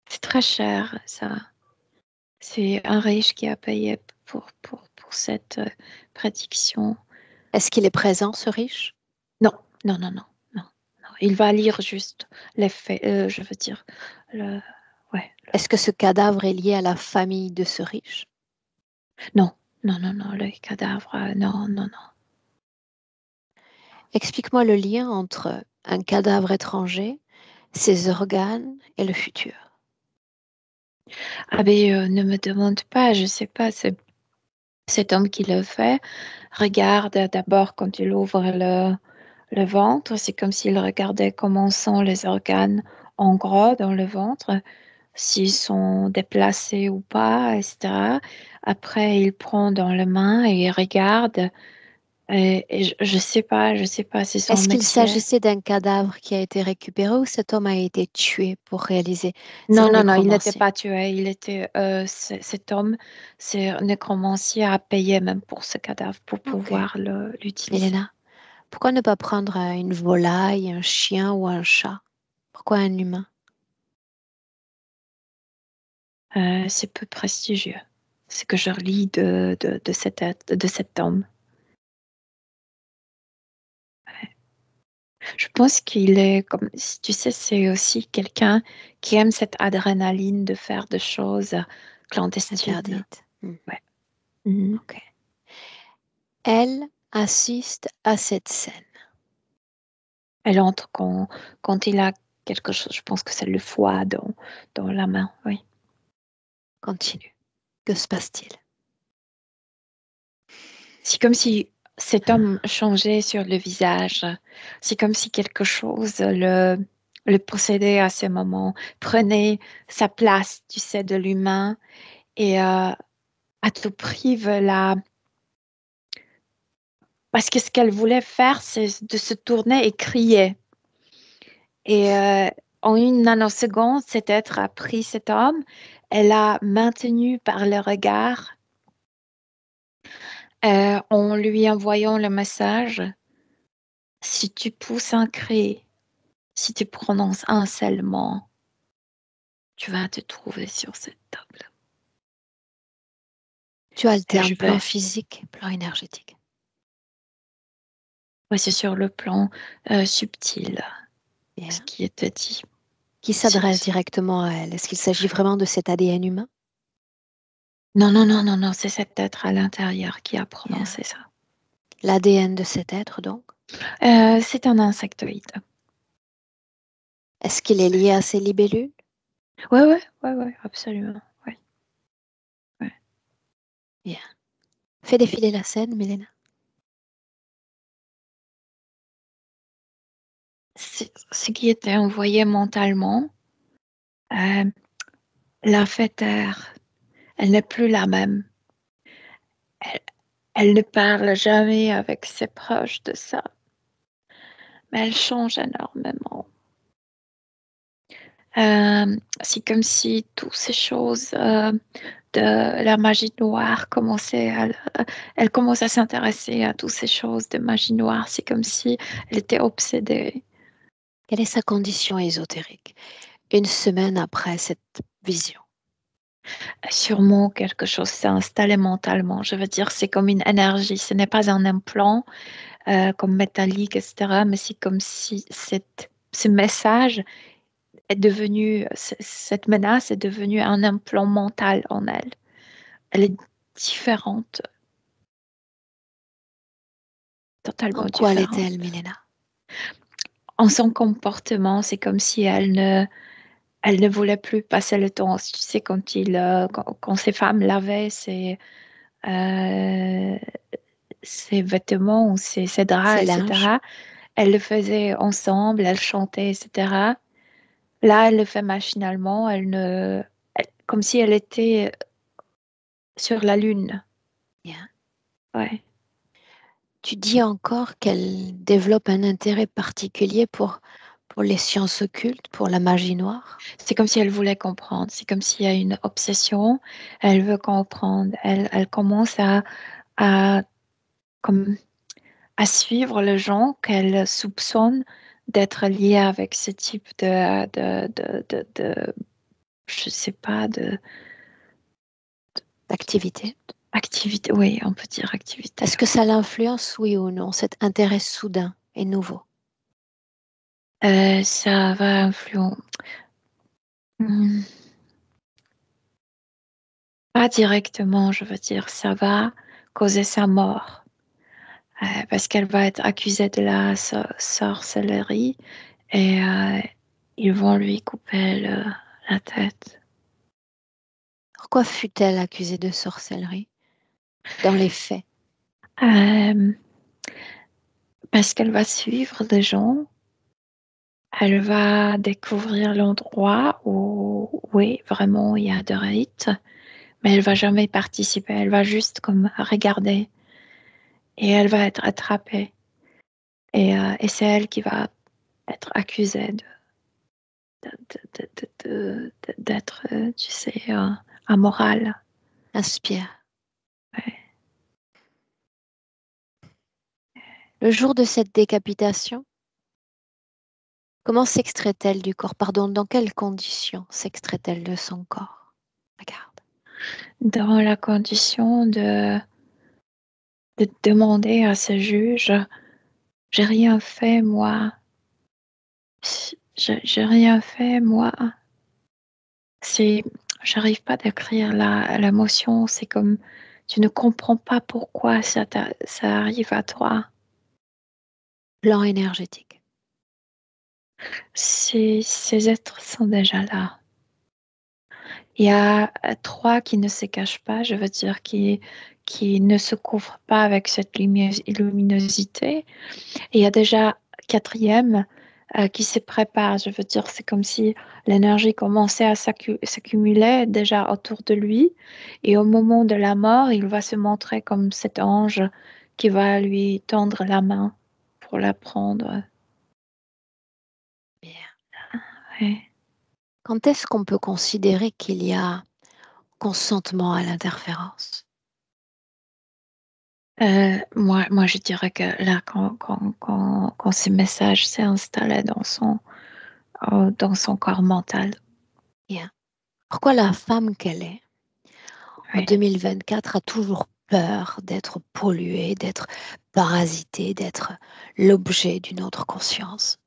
c'est très cher, ça. C'est un riche qui a payé pour pour cette prédiction. Est-ce qu'il est présent, ce riche? Non, non, non, non, non, non. Il va lire juste les faits, je veux dire. Ouais. Est-ce que ce cadavre est lié à la famille de ce riche? Non, non, non, non, le cadavre, non, non, non. Explique-moi le lien entre un cadavre étranger, ses organes et le futur. Ah ben, ne me demande pas, je sais pas, cet homme qui le fait regarde d'abord quand il ouvre le ventre, c'est comme s'il regardait comment sont les organes en gros dans le ventre, s'ils sont déplacés ou pas, etc. Après, il prend dans la main et il regarde. Et je sais pas, c'est son Est-ce qu'il métier. s'agissait d'un cadavre qui a été récupéré ou cet homme a été tué pour réaliser Non, cette non, non, il n'était nécromancie? pas tué. Il était, cet homme, c'est nécromancier a payé même pour ce cadavre pour Ok. pouvoir l'utiliser. Mélena, pourquoi ne pas prendre une volaille, un chien ou un chat? Pourquoi un humain? C'est peu prestigieux. Ce que je relis de cet homme. Je pense qu'il est comme, tu sais, c'est aussi quelqu'un qui aime cette adrénaline de faire des choses clandestines. Interdite. Hmm. Ouais. Mhm. Ok. Elle assiste à cette scène. Elle entre quand il a quelque chose, je pense que c'est le foie dans la main, oui. Continue. Que se passe-t-il? C'est comme si cet homme changeait sur le visage. C'est comme si quelque chose le possédait à ce moment, prenait sa place, tu sais, de l'humain et à tout prix parce que ce qu'elle voulait faire, c'est de se tourner et crier. Et en une nanoseconde, cet être a pris cet homme, elle a maintenu par le regard, en lui envoyant le message, si tu pousses un cri, si tu prononces un seul mot, tu vas te trouver sur cette table. Tu Et je alternes plan vais, physique, plan énergétique. ouais, c'est sur le plan subtil, ce Bien. qui était dit. Qui s'adresse directement à elle? Est-ce qu'il s'agit vraiment de cet ADN humain? Non, non, non, non, non, c'est cet être à l'intérieur qui a Bien. prononcé ça. L'ADN de cet être, donc? C'est un insectoïde. Est-ce qu'il est lié à ces libellules? Ouais, ouais, ouais, ouais, absolument. Ouais, ouais. Bien. Fais défiler la scène, Mélena. Ce qui était envoyé mentalement, euh, la terre, elle n'est plus la même. Elle, elle ne parle jamais avec ses proches de ça, mais elle change énormément. C'est comme si toutes ces choses de la magie noire commençaient elle commence à s'intéresser à toutes ces choses de magie noire. C'est comme si elle était obsédée. Quelle est sa condition ésotérique? Une semaine après cette vision. Sûrement quelque chose s'est installé mentalement. Je veux dire, c'est comme une énergie. Ce n'est pas un implant comme métallique, etc. Mais c'est comme si ce message est devenu, cette menace est devenue un implant mental en elle. Elle est différente, En totalement quoi différente. l'est-elle, Mélena? En son comportement, c'est comme si elle ne voulait plus passer le temps. Tu sais, quand ces femmes lavaient euh, ses vêtements ou ses Ces draps, linges? etc., elle le faisait ensemble, elle chantait, etc. Là, elle le fait machinalement, comme si elle était sur la lune. Bien. Ouais. Tu dis encore qu'elle développe un intérêt particulier pour les sciences occultes, pour la magie noire? C'est comme si elle voulait comprendre. C'est comme s'il y a une obsession. Elle veut comprendre. Elle commence à, comme, à suivre les gens qu'elle soupçonne d'être liés avec ce type je sais pas, D'activité? Activité, oui, on peut dire activité. Est-ce que ça l'influence, oui ou non, cet intérêt soudain et nouveau? Ça va influencer. Pas directement, je veux dire, ça va causer sa mort. Parce qu'elle va être accusée de la sorcellerie et ils vont lui couper la tête. Pourquoi fut-elle accusée de sorcellerie dans les faits? Euh, Parce qu'elle va suivre des gens, elle va découvrir l'endroit où, oui, vraiment, il y a des rites, mais elle va jamais participer, elle va juste comme regarder et elle va être attrapée. Et c'est elle qui va être accusée d'être, tu sais, amorale. Inspire. Ouais. Le jour de cette décapitation, comment s'extrait-elle du corps? Pardon, dans quelles conditions s'extrait-elle de son corps? Regarde. Dans la condition de demander à ce juge, j'ai rien fait, moi. J'ai rien fait, moi. C'est, j'arrive pas à décrire l'émotion. C'est comme, tu ne comprends pas pourquoi ça arrive à toi. Plan énergétique. Ces êtres sont déjà là. Il y a trois qui ne se cachent pas, je veux dire, qui ne se couvrent pas avec cette luminosité. Et il y a déjà quatrième qui se prépare. Je veux dire, c'est comme si l'énergie commençait à s'accumuler déjà autour de lui. Et au moment de la mort, il va se montrer comme cet ange qui va lui tendre la main pour la prendre. Bien. Ouais. Quand est-ce qu'on peut considérer qu'il y a consentement à l'interférence? Moi, je dirais que là, quand ce message s'est installé dans son corps mental, Bien. Pourquoi la femme qu'elle est, en oui. 2024, a toujours peur d'être polluée, d'être parasitée, d'être l'objet d'une autre conscience?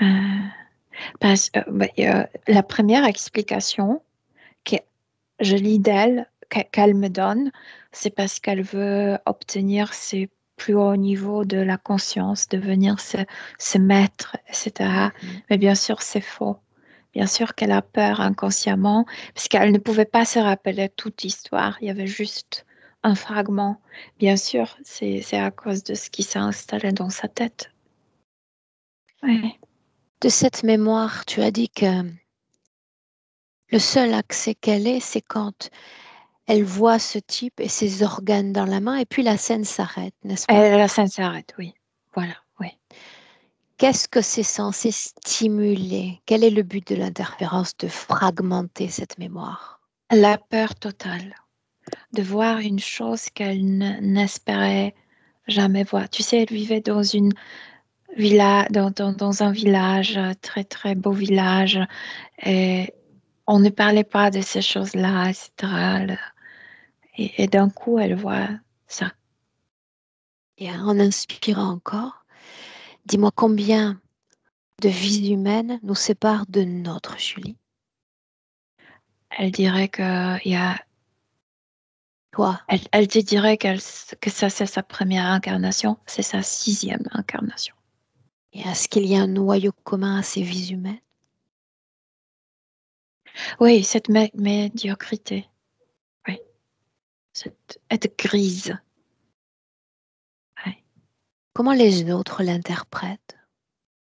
Euh, la première explication que je lis d'elle, qu'elle me donne, c'est parce qu'elle veut obtenir ses plus hauts niveaux de la conscience, devenir ce maître, etc. Mhm. Mais bien sûr, c'est faux. Bien sûr qu'elle a peur inconsciemment, parce qu'elle ne pouvait pas se rappeler toute l'histoire. Il y avait juste un fragment. Bien sûr, c'est à cause de ce qui s'est installé dans sa tête. Ouais. De cette mémoire, tu as dit que le seul accès qu'elle ait, c'est quand elle voit ce type et ses organes dans la main, et puis la scène s'arrête, n'est-ce pas? La scène s'arrête, oui. Voilà, oui. Qu'est-ce que c'est censé stimuler? Quel est le but de l'interférence de fragmenter cette mémoire? La peur totale de voir une chose qu'elle n'espérait jamais voir. Tu sais, elle vivait dans un village, très très beau village, et on ne parlait pas de ces choses-là, etc. Et d'un coup, elle voit ça. Et en inspirant encore, dis-moi combien de vies humaines nous séparent de notre Julie? Elle dirait que il y a, Toi, elle te dirait que ça c'est sa première incarnation, c'est sa sixième incarnation. et est-ce qu'il y a un noyau commun à ces vies humaines? Oui, cette médiocrité, oui, cette être grise. Ouais. Comment les autres l'interprètent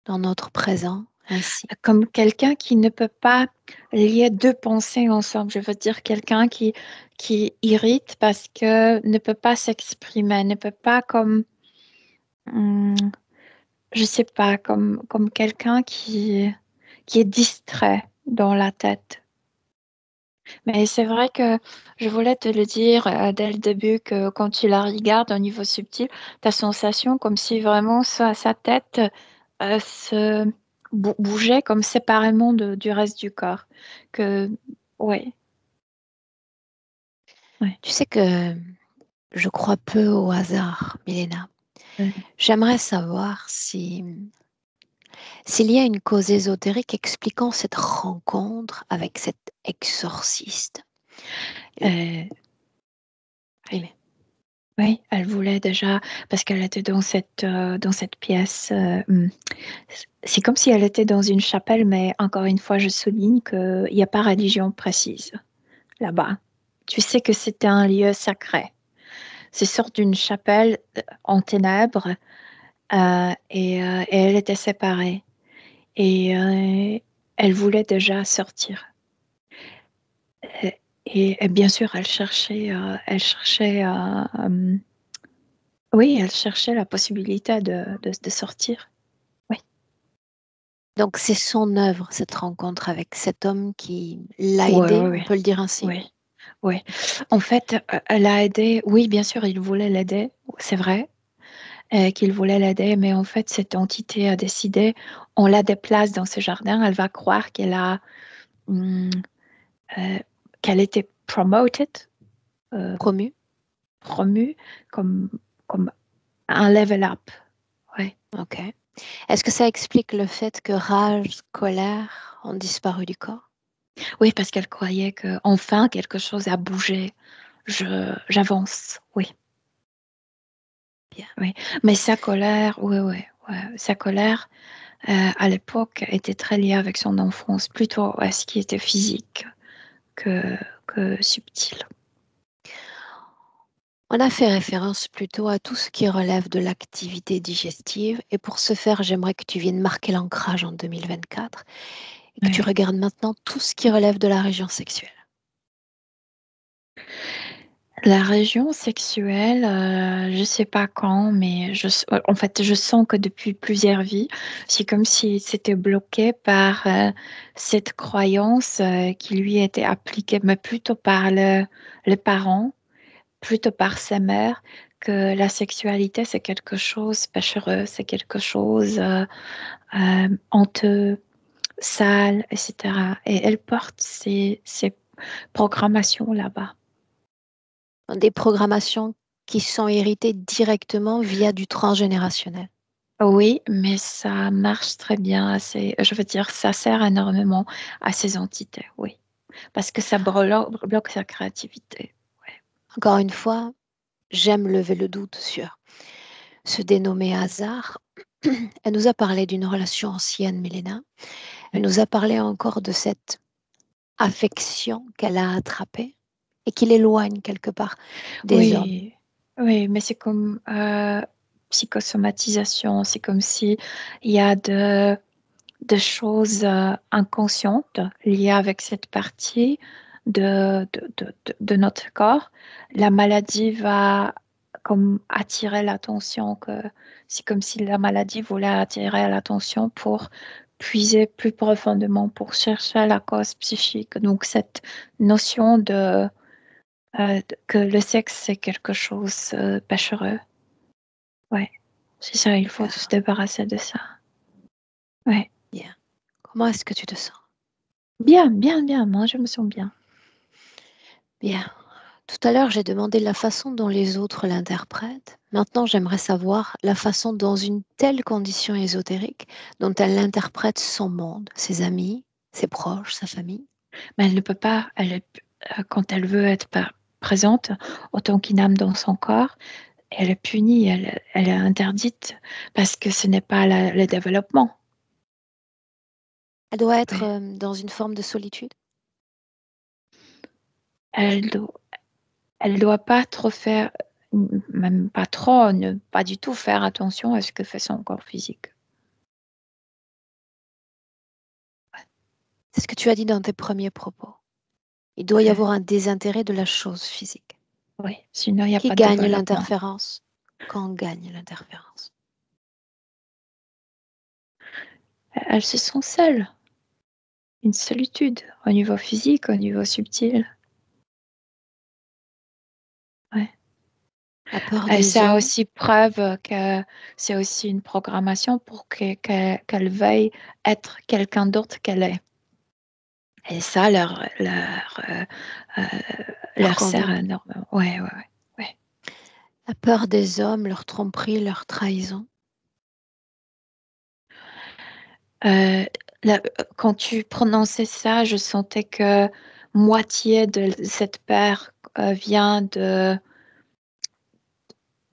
dans notre présent ainsi? Comme quelqu'un qui ne peut pas lier deux pensées ensemble. Je veux dire quelqu'un qui irrite parce que ne peut pas s'exprimer, ne peut pas comme, hum, je sais pas, comme quelqu'un qui est distrait dans la tête. Mais c'est vrai que je voulais te le dire dès le début que quand tu la regardes au niveau subtil, ta sensation comme si vraiment sa tête se bougeait comme séparément du reste du corps. Que, ouais. Ouais. Tu sais que je crois peu au hasard, Milena. Ouais. J'aimerais savoir s'il y a une cause ésotérique expliquant cette rencontre avec cet exorciste. Euh, Oui, mais oui, elle voulait déjà, parce qu'elle était dans cette pièce. C'est comme si elle était dans une chapelle, mais encore une fois, je souligne qu'il n'y a pas religion précise là-bas. Tu sais que c'était un lieu sacré. C'est sorte d'une chapelle en ténèbres et elle était séparée. Et elle voulait déjà sortir. Et bien sûr, oui, elle cherchait la possibilité de sortir. Oui, donc c'est son œuvre, cette rencontre avec cet homme qui l'a oui, aidé, oui, on oui. peut le dire ainsi. Oui, oui. En fait, elle a aidé. Oui, bien sûr, il voulait l'aider. C'est vrai qu'il voulait l'aider, mais en fait, cette entité a décidé, on la déplace dans ce jardin. Elle va croire hum, euh, qu'elle était promoted, euh, Promu. promue comme, comme un level up. Ouais. Ok. Est-ce que ça explique le fait que rage, colère ont disparu du corps? Oui, parce qu'elle croyait que enfin quelque chose a bougé. J'avance. Oui, Bien. oui. Mais sa colère, oui, oui, ouais. Sa colère, à l'époque, était très liée avec son enfance, plutôt à ce qui était physique que, que subtil. On a fait référence plutôt à tout ce qui relève de l'activité digestive et pour ce faire, j'aimerais que tu viennes marquer l'ancrage en 2024 et que tu Oui. regardes maintenant tout ce qui relève de la région sexuelle. La région sexuelle, je sais pas quand, mais en fait, je sens que depuis plusieurs vies, c'est comme si c'était bloqué par cette croyance qui lui était appliquée, mais plutôt par les parents, plutôt par sa mère, que la sexualité, c'est quelque chose péchereux, c'est quelque chose honteux, sale, etc. Et elle porte ces programmations là-bas. Des programmations qui sont héritées directement via du transgénérationnel. Oui, mais ça marche très bien. Je veux dire, ça sert énormément à ces entités, oui. Parce que ça bloque sa créativité. Ouais. Encore une fois, j'aime lever le doute sur ce dénommé hasard. Elle nous a parlé d'une relation ancienne, Milena. Elle Ouais. nous a parlé encore de cette affection qu'elle a attrapée et qui l'éloigne quelque part des hommes. Oui, oui, mais c'est comme psychosomatisation. C'est comme si il y a de choses inconscientes liées avec cette partie de notre corps. La maladie va comme attirer l'attention, que c'est comme si la maladie voulait attirer l'attention pour puiser plus profondément, pour chercher la cause psychique. Donc cette notion que le sexe c'est quelque chose péchereux. Ouais, c'est ça, il faut se D'accord. débarrasser de ça. Ouais. Bien. Comment est-ce que tu te sens? Bien, bien, bien. Moi, je me sens bien. Bien. Tout à l'heure, j'ai demandé la façon dont les autres l'interprètent. Maintenant, j'aimerais savoir la façon dans une telle condition ésotérique dont elle interprète son monde, ses amis, ses proches, sa famille. Mais elle ne peut pas, quand elle veut être présente, autant qu'une âme dans son corps, elle est punie, elle est interdite parce que ce n'est pas le développement. Elle doit être Oui. dans une forme de solitude. Elle doit, elle doit pas trop faire, même pas trop, ne pas du tout faire attention à ce que fait son corps physique. C'est ce que tu as dit dans tes premiers propos. Il doit y Ouais. avoir un désintérêt de la chose physique. Oui, sinon il n'y a Qui pas de gagne développement. l'interférence? Quand gagne l'interférence? Elle se sent seule, une solitude au niveau physique, au niveau subtil. Ouais. La peur Et des c'est hommes? aussi preuve que c'est aussi une programmation pour qu'elle veuille être quelqu'un d'autre qu'elle est. Et ça euh, Leur leur convient sert pas. énormément. Ouais, ouais, ouais. Ouais. La peur des hommes, leur tromperie, leur trahison. Euh, quand tu prononçais ça, je sentais que moitié de cette peur vient de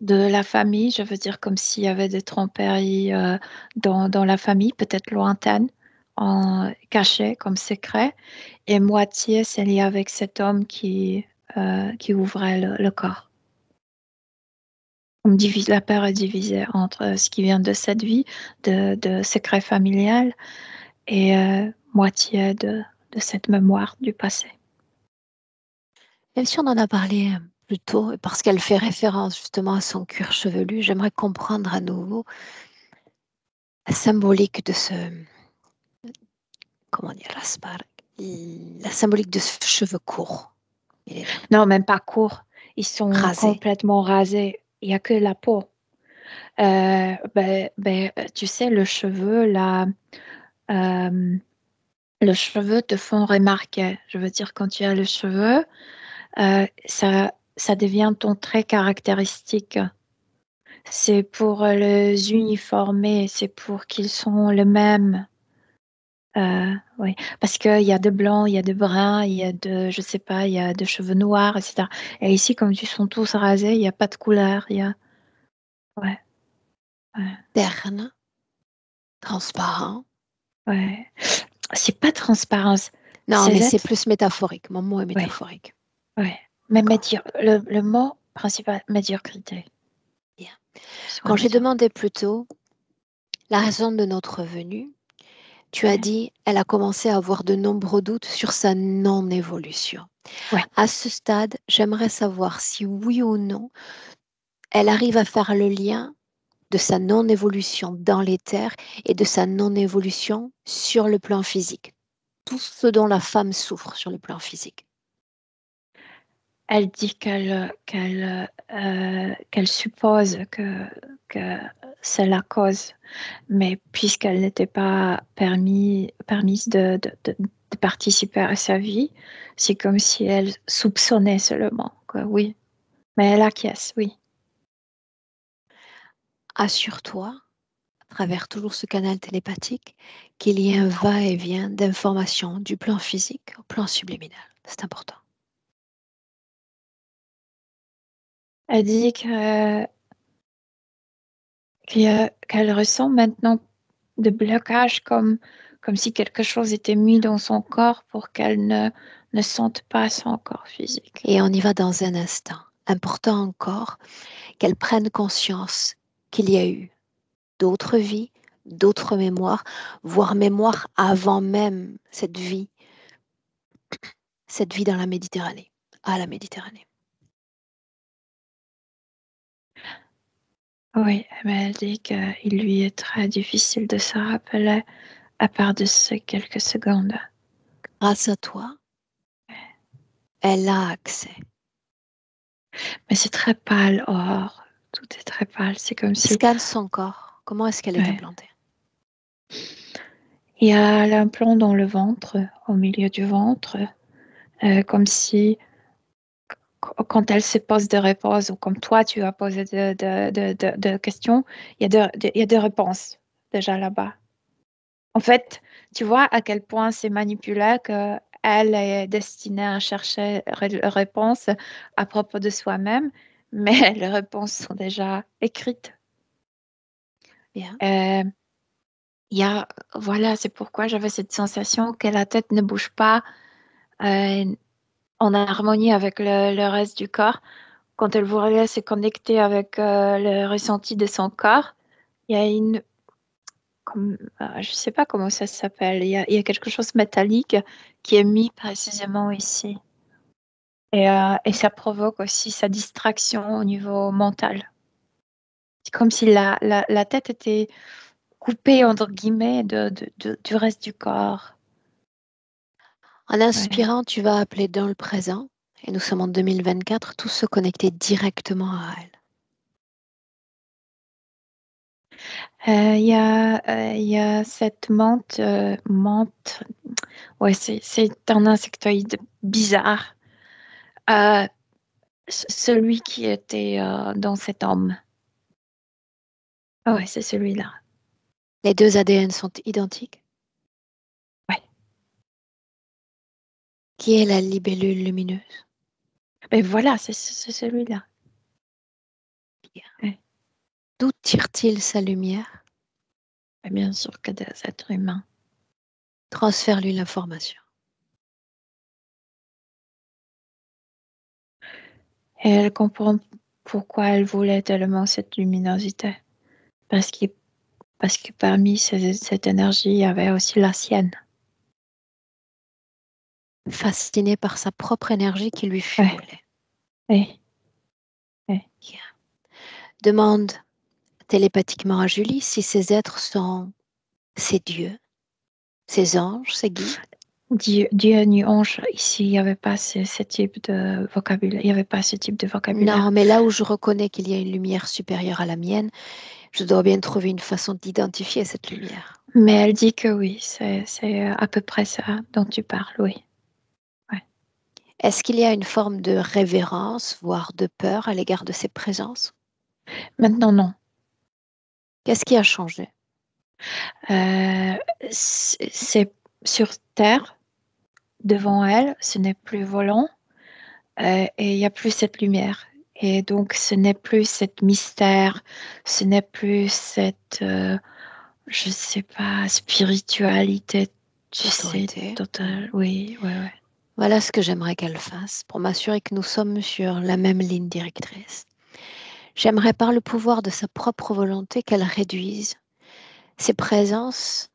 la famille. Je veux dire comme s'il y avait des tromperies dans la famille, peut-être lointaine, cachées comme secret. Et moitié, c'est lié avec cet homme qui ouvrait le corps. La peur est divisée entre ce qui vient de cette vie, de secret familial, et moitié de cette mémoire du passé. Même si on en a parlé plus tôt, et parce qu'elle fait référence justement à son cuir chevelu, j'aimerais comprendre à nouveau la symbolique de ce, comment dire, la symbolique de ce cheveu court. Il est là, Non, même pas court. Ils sont rasé. complètement rasés. Il n'y a que la peau. Tu sais, euh, le cheveu te font remarquer. Je veux dire, quand tu as le cheveu, ça devient ton trait caractéristique. C'est pour les uniformer, c'est pour qu'ils sont les mêmes. Oui, parce qu'il y a de blanc, il y a de brun, il y a je sais pas, il y a de cheveux noirs, etc. Et ici, comme ils sont tous rasés, il n'y a pas de couleur. Ouais, ouais, Terne, transparent. ouais. C'est pas transparence. Non, mais Ces c'est êtres, plus métaphorique. Mon mot est ouais, métaphorique. ouais. Mais D'accord. le mot principal, médiocrité. Bien. Soit Quand j'ai médiocre. demandé plus tôt la raison de notre venue, tu as Ouais, dit elle a commencé à avoir de nombreux doutes sur sa non-évolution. ouais. À ce stade, j'aimerais savoir si oui ou non, elle arrive à faire le lien de sa non-évolution dans les terres et de sa non-évolution sur le plan physique. Tout ce dont la femme souffre sur le plan physique. Elle dit qu'elle suppose que c'est la cause, mais puisqu'elle n'était pas permise de participer à sa vie, c'est comme si elle soupçonnait seulement, quoi, oui. Mais elle acquiesce, oui. Assure-toi, à travers toujours ce canal télépathique, qu'il y ait un va-et-vient d'informations du plan physique au plan subliminal. C'est important. Elle dit qu'elle ressent maintenant de blocage comme si quelque chose était mis dans son corps pour qu'elle ne sente pas son corps physique. Et on y va dans un instant. Important encore qu'elle prenne conscience qu'il y a eu d'autres vies, d'autres mémoires, voire mémoires avant même cette vie dans la Méditerranée, à la Méditerranée. Oui, mais elle dit qu'il lui est très difficile de se rappeler à part de ces quelques secondes. Grâce à toi, elle a accès. Mais c'est très pâle, or. Tout est très pâle. C'est comme si Scanne son corps. Comment est-ce qu'elle est ouais. implantée? Il y a l'implant dans le ventre, au milieu du ventre, comme si quand elle se pose des réponses, ou comme toi tu as posé de questions, il y a des réponses déjà là-bas. En fait, tu vois à quel point c'est manipulé qu'elle est destinée à chercher réponse à propos de soi-même, mais les réponses sont déjà écrites. Bien. Euh, il y a, voilà, c'est pourquoi j'avais cette sensation que la tête ne bouge pas euh, en harmonie avec le reste du corps. Quand elle voulait se connecter avec le ressenti de son corps, il y a je sais pas comment ça s'appelle, il y a quelque chose de métallique qui est mis précisément ici. Et ça provoque aussi sa distraction au niveau mental. C'est comme si la tête était coupée, entre guillemets, du reste du corps. En Ouais. inspirant, tu vas appeler dans le présent, et nous sommes en 2024, tout se connecter directement à elle. Il y a cette menthe. Ouais, c'est un insectoïde bizarre. Euh, celui qui était dans cet homme. Ah ouais, c'est celui-là. Les deux ADN sont identiques. Ouais. Qui est la libellule lumineuse? Mais voilà, c'est celui-là. Ouais. D'où tire-t-il sa lumière? Et bien sûr que des êtres humains. Transfère-lui l'information. Et elle comprend pourquoi elle voulait tellement cette luminosité. Parce que, parce que parmi cette énergie, il y avait aussi la sienne. Fasciné par sa propre énergie qui lui Ouais. fumelait. Oui. Demande télépathiquement à Julie si ces êtres sont ses dieux, ses anges, ses guides. Dieu nuange, ici, il n'y avait pas ce type de vocabulaire. Il n'y avait pas ce type de vocabulaire. Non, mais là où je reconnais qu'il y a une lumière supérieure à la mienne, je dois bien trouver une façon d'identifier cette lumière. Mais elle dit que oui, c'est à peu près ça dont tu parles, oui. Ouais. Est-ce qu'il y a une forme de révérence, voire de peur à l'égard de ces présences? Maintenant, non. Qu'est-ce qui a changé? C'est sur Terre, devant elle, ce n'est plus volant et il n'y a plus cette lumière. Et donc, ce n'est plus cette mystère, ce n'est plus cette, je sais pas, spiritualité, tu sais, Autorité. totale. Oui, ouais, ouais. Voilà ce que j'aimerais qu'elle fasse pour m'assurer que nous sommes sur la même ligne directrice. J'aimerais par le pouvoir de sa propre volonté qu'elle réduise ses présences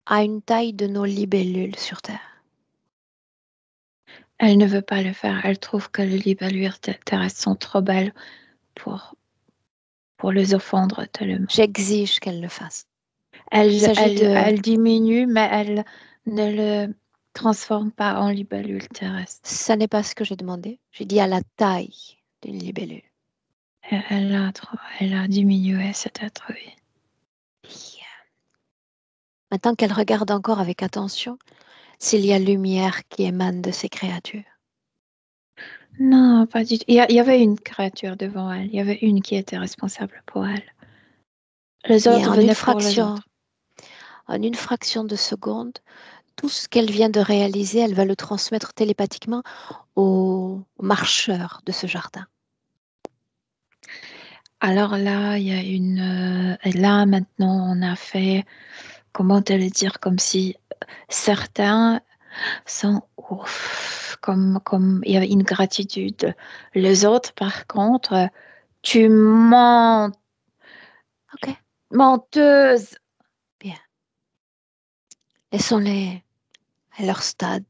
à une taille de nos libellules sur Terre. Elle ne veut pas le faire. Elle trouve que les libellules terrestres sont trop belles pour, pour les offendre tellement. J'exige qu'elle le fasse. Il s'agit de... Elle diminue, mais elle ne le transforme pas en libellule terrestre. Ça n'est pas ce que j'ai demandé. J'ai dit à la taille d'une libellule. Elle a diminué cet être, oui. Maintenant qu'elle regarde encore avec attention s'il y a lumière qui émane de ces créatures. Non, pas du tout. Il y avait une créature devant elle. Il y avait une qui était responsable pour elle. Les Et autres venaient pour les autres. en une fraction de seconde, tout ce qu'elle vient de réaliser, elle va le transmettre télépathiquement aux marcheurs de ce jardin. Alors là, il y a une. Là, maintenant, on a fait. Comment te le dire? Comme si certains sont ouf, comme il y avait une gratitude. Les autres, par contre, tu mens, Ok, menteuse. bien. Laissons-les à leur stade,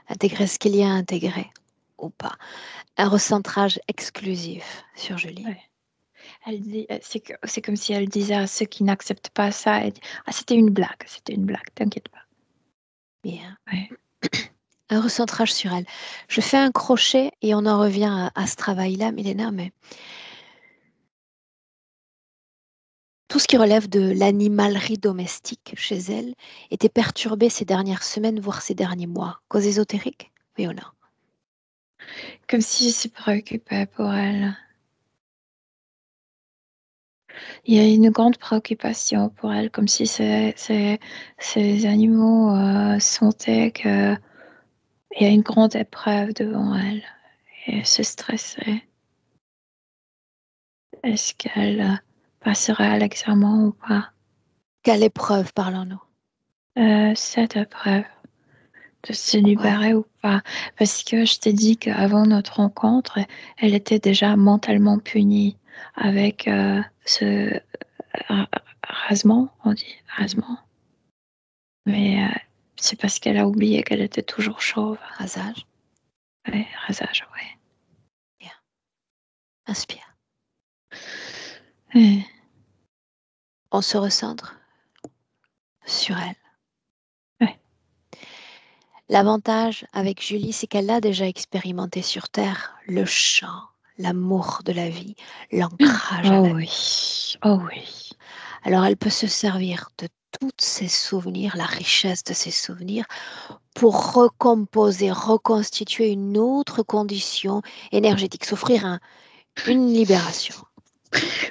intégrer ce qu'il y a à intégrer ou pas. Un recentrage exclusif sur Julie. Ouais. Elle dit, c'est comme si elle disait à ceux qui n'acceptent pas ça, elle dit, ah, c'était une blague, t'inquiète pas. Bien. Ouais. Un recentrage sur elle. Je fais un crochet et on en revient à ce travail-là, Milena, mais tout ce qui relève de l'animalerie domestique chez elle était perturbé ces dernières semaines, voire ces derniers mois. Cause ésotérique? Oui ou non? Comme si je se préoccupais pour elle. Il y a une grande préoccupation pour elle, comme si ces animaux sentaient qu'il y a une grande épreuve devant elle et se stressaient. Est-ce qu'elle passerait à l'examen ou pas? Quelle épreuve parlons-nous? Cette épreuve de se Ouais. libérer ou pas? Parce que je t'ai dit qu'avant notre rencontre, elle était déjà mentalement punie avec ce rasement, on dit rasement. Mais c'est parce qu'elle a oublié qu'elle était toujours chauve. Rasage. Ouais, rasage, ouais. Bien. Inspire. Ouais. On se recentre sur elle. Ouais. L'avantage avec Julie, c'est qu'elle a déjà expérimenté sur Terre le chant, l'amour de la vie, l'ancrage à Oh la vie. oui, oh oui. Alors elle peut se servir de tous ses souvenirs, la richesse de ses souvenirs, pour recomposer, reconstituer une autre condition énergétique, s'offrir une libération.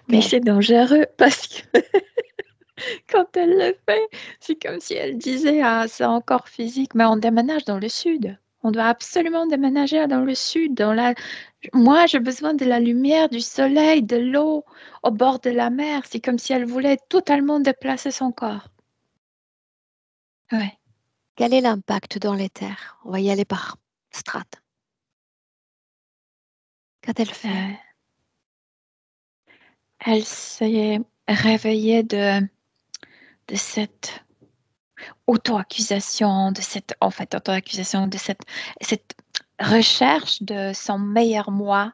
Mais Ok. c'est dangereux parce que quand elle le fait, c'est comme si elle disait, ah, c'est encore physique, mais on déménage dans le sud. On doit absolument déménager dans le sud. Moi, j'ai besoin de la lumière, du soleil, de l'eau au bord de la mer. C'est comme si elle voulait totalement déplacer son corps. Ouais. Quel est l'impact dans l'éther? On va y aller par strates. Qu'a-t-elle fait? Elle s'est réveillée de cette auto-accusation, de cette recherche de son meilleur moi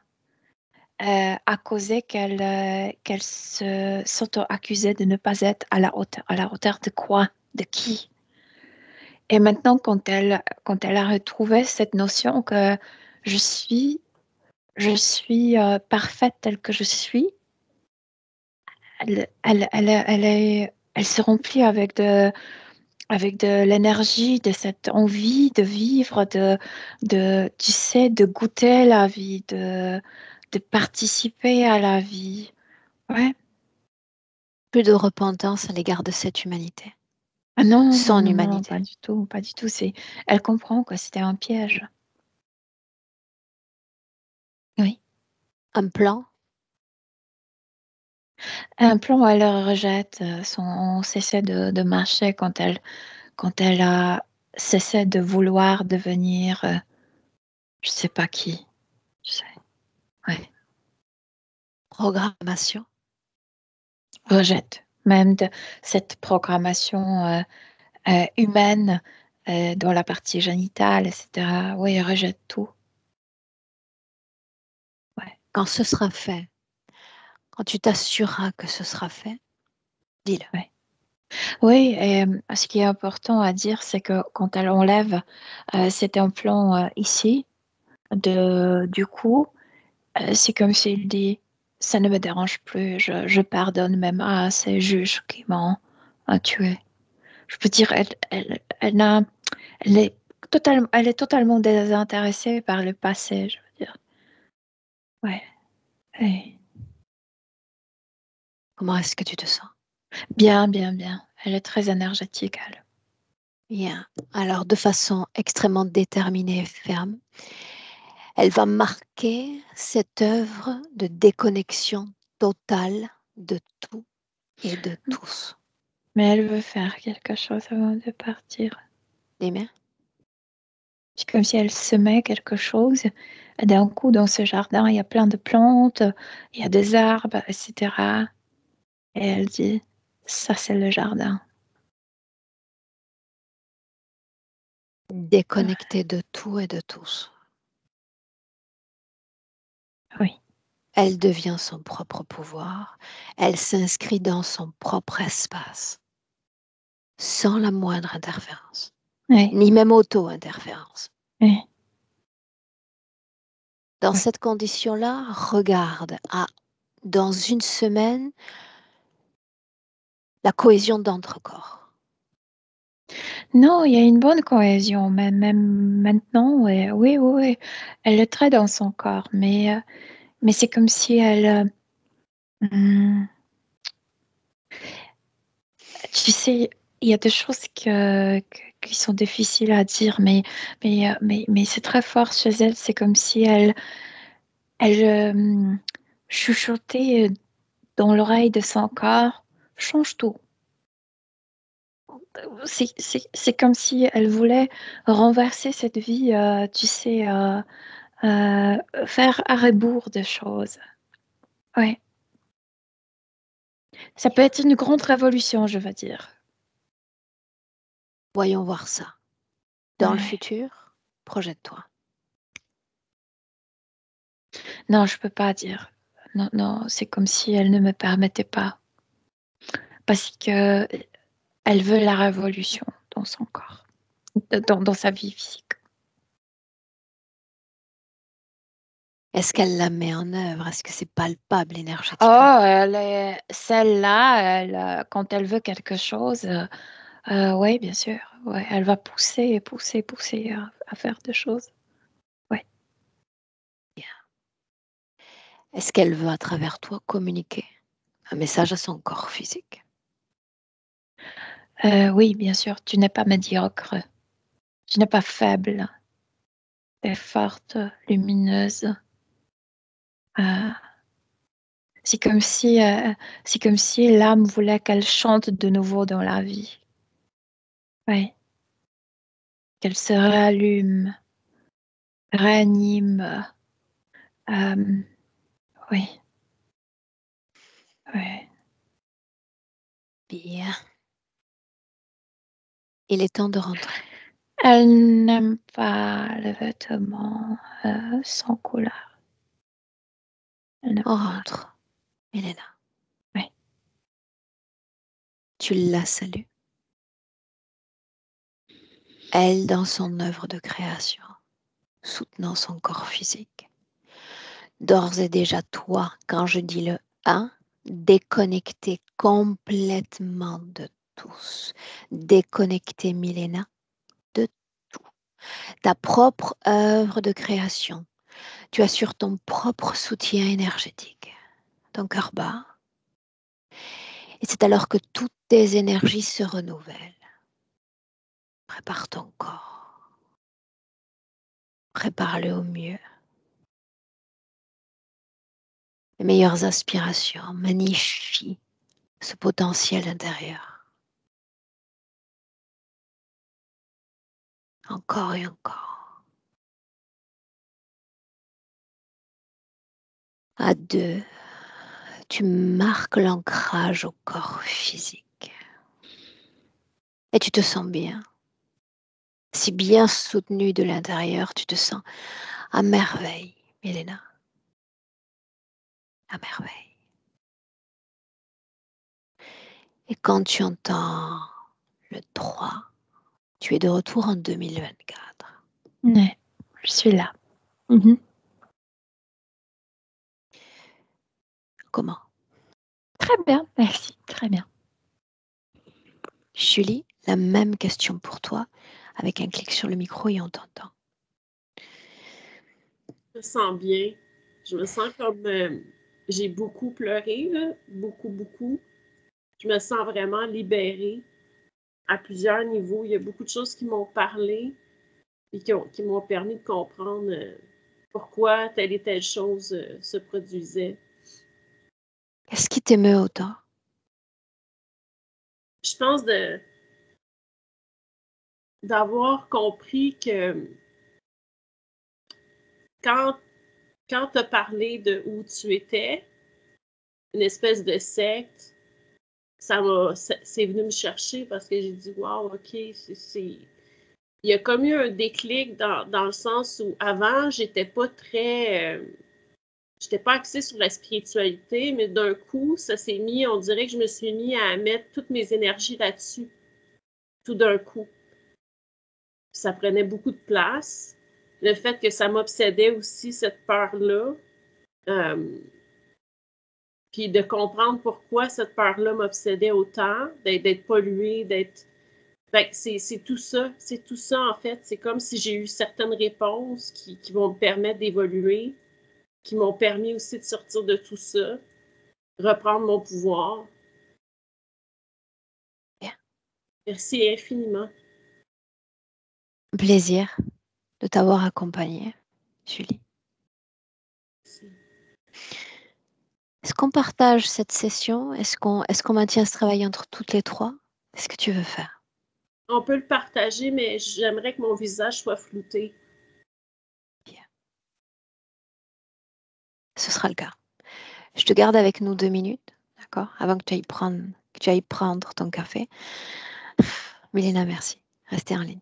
a causé qu'elle s'auto-accusait de ne pas être à la hauteur. À la hauteur de quoi? De qui? Et maintenant, quand elle a retrouvé cette notion que je suis, parfaite telle que je suis, elle se remplit avec de l'énergie, de cette envie de vivre, tu sais, de goûter la vie, de participer à la vie. Ouais. Plus de repentance à l'égard de cette humanité, Ah non, non, son non, non, non, humanité. pas du tout, pas du tout. Elle comprend que c'était un piège. Oui. Un plan, Un plan, elle rejette on cessait de marcher quand elle a cessé de vouloir devenir, je sais pas qui. Je sais. Ouais. programmation. Rejette même de cette programmation humaine dans la partie génitale, etc. Oui, rejette tout. Ouais. Quand ce sera fait, quand tu t'assureras que ce sera fait, dis-le. Ouais. Oui, et ce qui est important à dire, c'est que quand elle enlève cet implant ici, du coup, c'est comme s'il dit, ça ne me dérange plus, je pardonne même à ces juges qui m'ont tué. Je peux dire, elle est elle est totalement désintéressée par le passé, je veux dire. Ouais. Ouais. Comment est-ce que tu te sens? Bien, bien, bien. Elle est très énergétique, elle. Bien. Alors, de façon extrêmement déterminée et ferme, elle va marquer cette œuvre de déconnexion totale de tout et de tous. Mais elle veut faire quelque chose avant de partir. Les mains? C'est comme si elle semait quelque chose. Et d'un coup, dans ce jardin, il y a plein de plantes, il y a des arbres, etc. Et elle dit, ça c'est le jardin. Déconnectée de tout et de tous. Oui, Elle devient son propre pouvoir. Elle s'inscrit dans son propre espace, sans la moindre interférence, oui, ni même auto-interférence. oui, Dans oui. cette condition-là, regarde dans une semaine la cohésion d'entre-corps. Non, il y a une bonne cohésion, même maintenant. Oui, oui, oui, oui. Elle est très dans son corps, mais c'est comme si elle... hum, tu sais, il y a des choses qui sont difficiles à dire, mais c'est très fort chez elle. C'est comme si elle chuchotait dans l'oreille de son corps, change tout. C'est comme si elle voulait renverser cette vie, tu sais, faire à rebours de choses. Ouais. Ça peut être une grande révolution, je veux dire. Voyons voir ça. Dans le Ouais. futur, projette-toi. Non, je peux pas dire. Non, non, c'est comme si elle ne me permettait pas. Parce que elle veut la révolution dans son corps, dans sa vie physique. Est-ce qu'elle la met en œuvre? Est-ce que c'est palpable énergétiquement? Oh, celle-là, quand elle veut quelque chose, oui, bien sûr. Ouais, elle va pousser, pousser, pousser à faire des choses. Ouais. Bien. Est-ce qu'elle veut, à travers toi, communiquer un message à son corps physique? Oui, bien sûr, tu n'es pas médiocre. Tu n'es pas faible. Tu es forte, lumineuse. Euh, c'est comme si l'âme voulait qu'elle chante de nouveau dans la vie. Oui, qu'elle se rallume, ranime. Euh, oui, oui. Bien. Il est temps de rentrer. Elle n'aime pas les vêtements sans couleur. Elle n'aime On pas. rentre. Milena, Oui. tu la salues. Elle dans son œuvre de création, soutenant son corps physique. D'ores et déjà, toi, quand je dis le 1, déconnecté complètement de tous. Déconnecté, Milena, de tout. Ta propre œuvre de création. Tu assures ton propre soutien énergétique. Ton cœur bat. Et c'est alors que toutes tes énergies se renouvellent. Prépare ton corps. Prépare-le au mieux. Les meilleures aspirations. Magnifie ce potentiel intérieur. Encore et encore. À deux, tu marques l'ancrage au corps physique. Et tu te sens bien. Si bien soutenu de l'intérieur, tu te sens à merveille, Milena. À merveille. Et quand tu entends le 3, tu es de retour en 2024. Oui, je suis là. Mhm. Comment? Très bien, merci, très bien. Julie, la même question pour toi, avec un clic sur le micro et on t'entend. Je me sens bien. Je me sens comme j'ai beaucoup pleuré, là, beaucoup, beaucoup. Je me sens vraiment libérée à plusieurs niveaux. Il y a beaucoup de choses qui m'ont parlé et qui m'ont permis de comprendre pourquoi telle et telle chose se produisait. Qu'est-ce qui t'émeut autant? Je pense d'avoir compris que quand, quand tu as parlé de où tu étais, une espèce de secte, c'est venu me chercher parce que j'ai dit, wow, ok, il y a comme eu un déclic dans le sens où avant, j'étais pas axée sur la spiritualité, mais d'un coup, ça s'est mis, on dirait que je me suis mis à mettre toutes mes énergies là-dessus, tout d'un coup. Ça prenait beaucoup de place. Le fait que ça m'obsédait aussi, cette peur-là, euh, puis de comprendre pourquoi cette peur-là m'obsédait autant, d'être polluée, d'être... Fait que c'est tout ça en fait. C'est comme si j'ai eu certaines réponses qui vont me permettre d'évoluer, qui m'ont permis aussi de sortir de tout ça, reprendre mon pouvoir. Bien. Merci infiniment. Plaisir de t'avoir accompagnée, Julie. Merci. Est-ce qu'on partage cette session? Est-ce qu'on maintient ce travail entre toutes les trois? Qu'est-ce que tu veux faire? On peut le partager, mais j'aimerais que mon visage soit flouté. Bien. Ce sera le cas. Je te garde avec nous 2 minutes, d'accord? Avant que tu ailles prendre ton café. Milena, merci. Restez en ligne.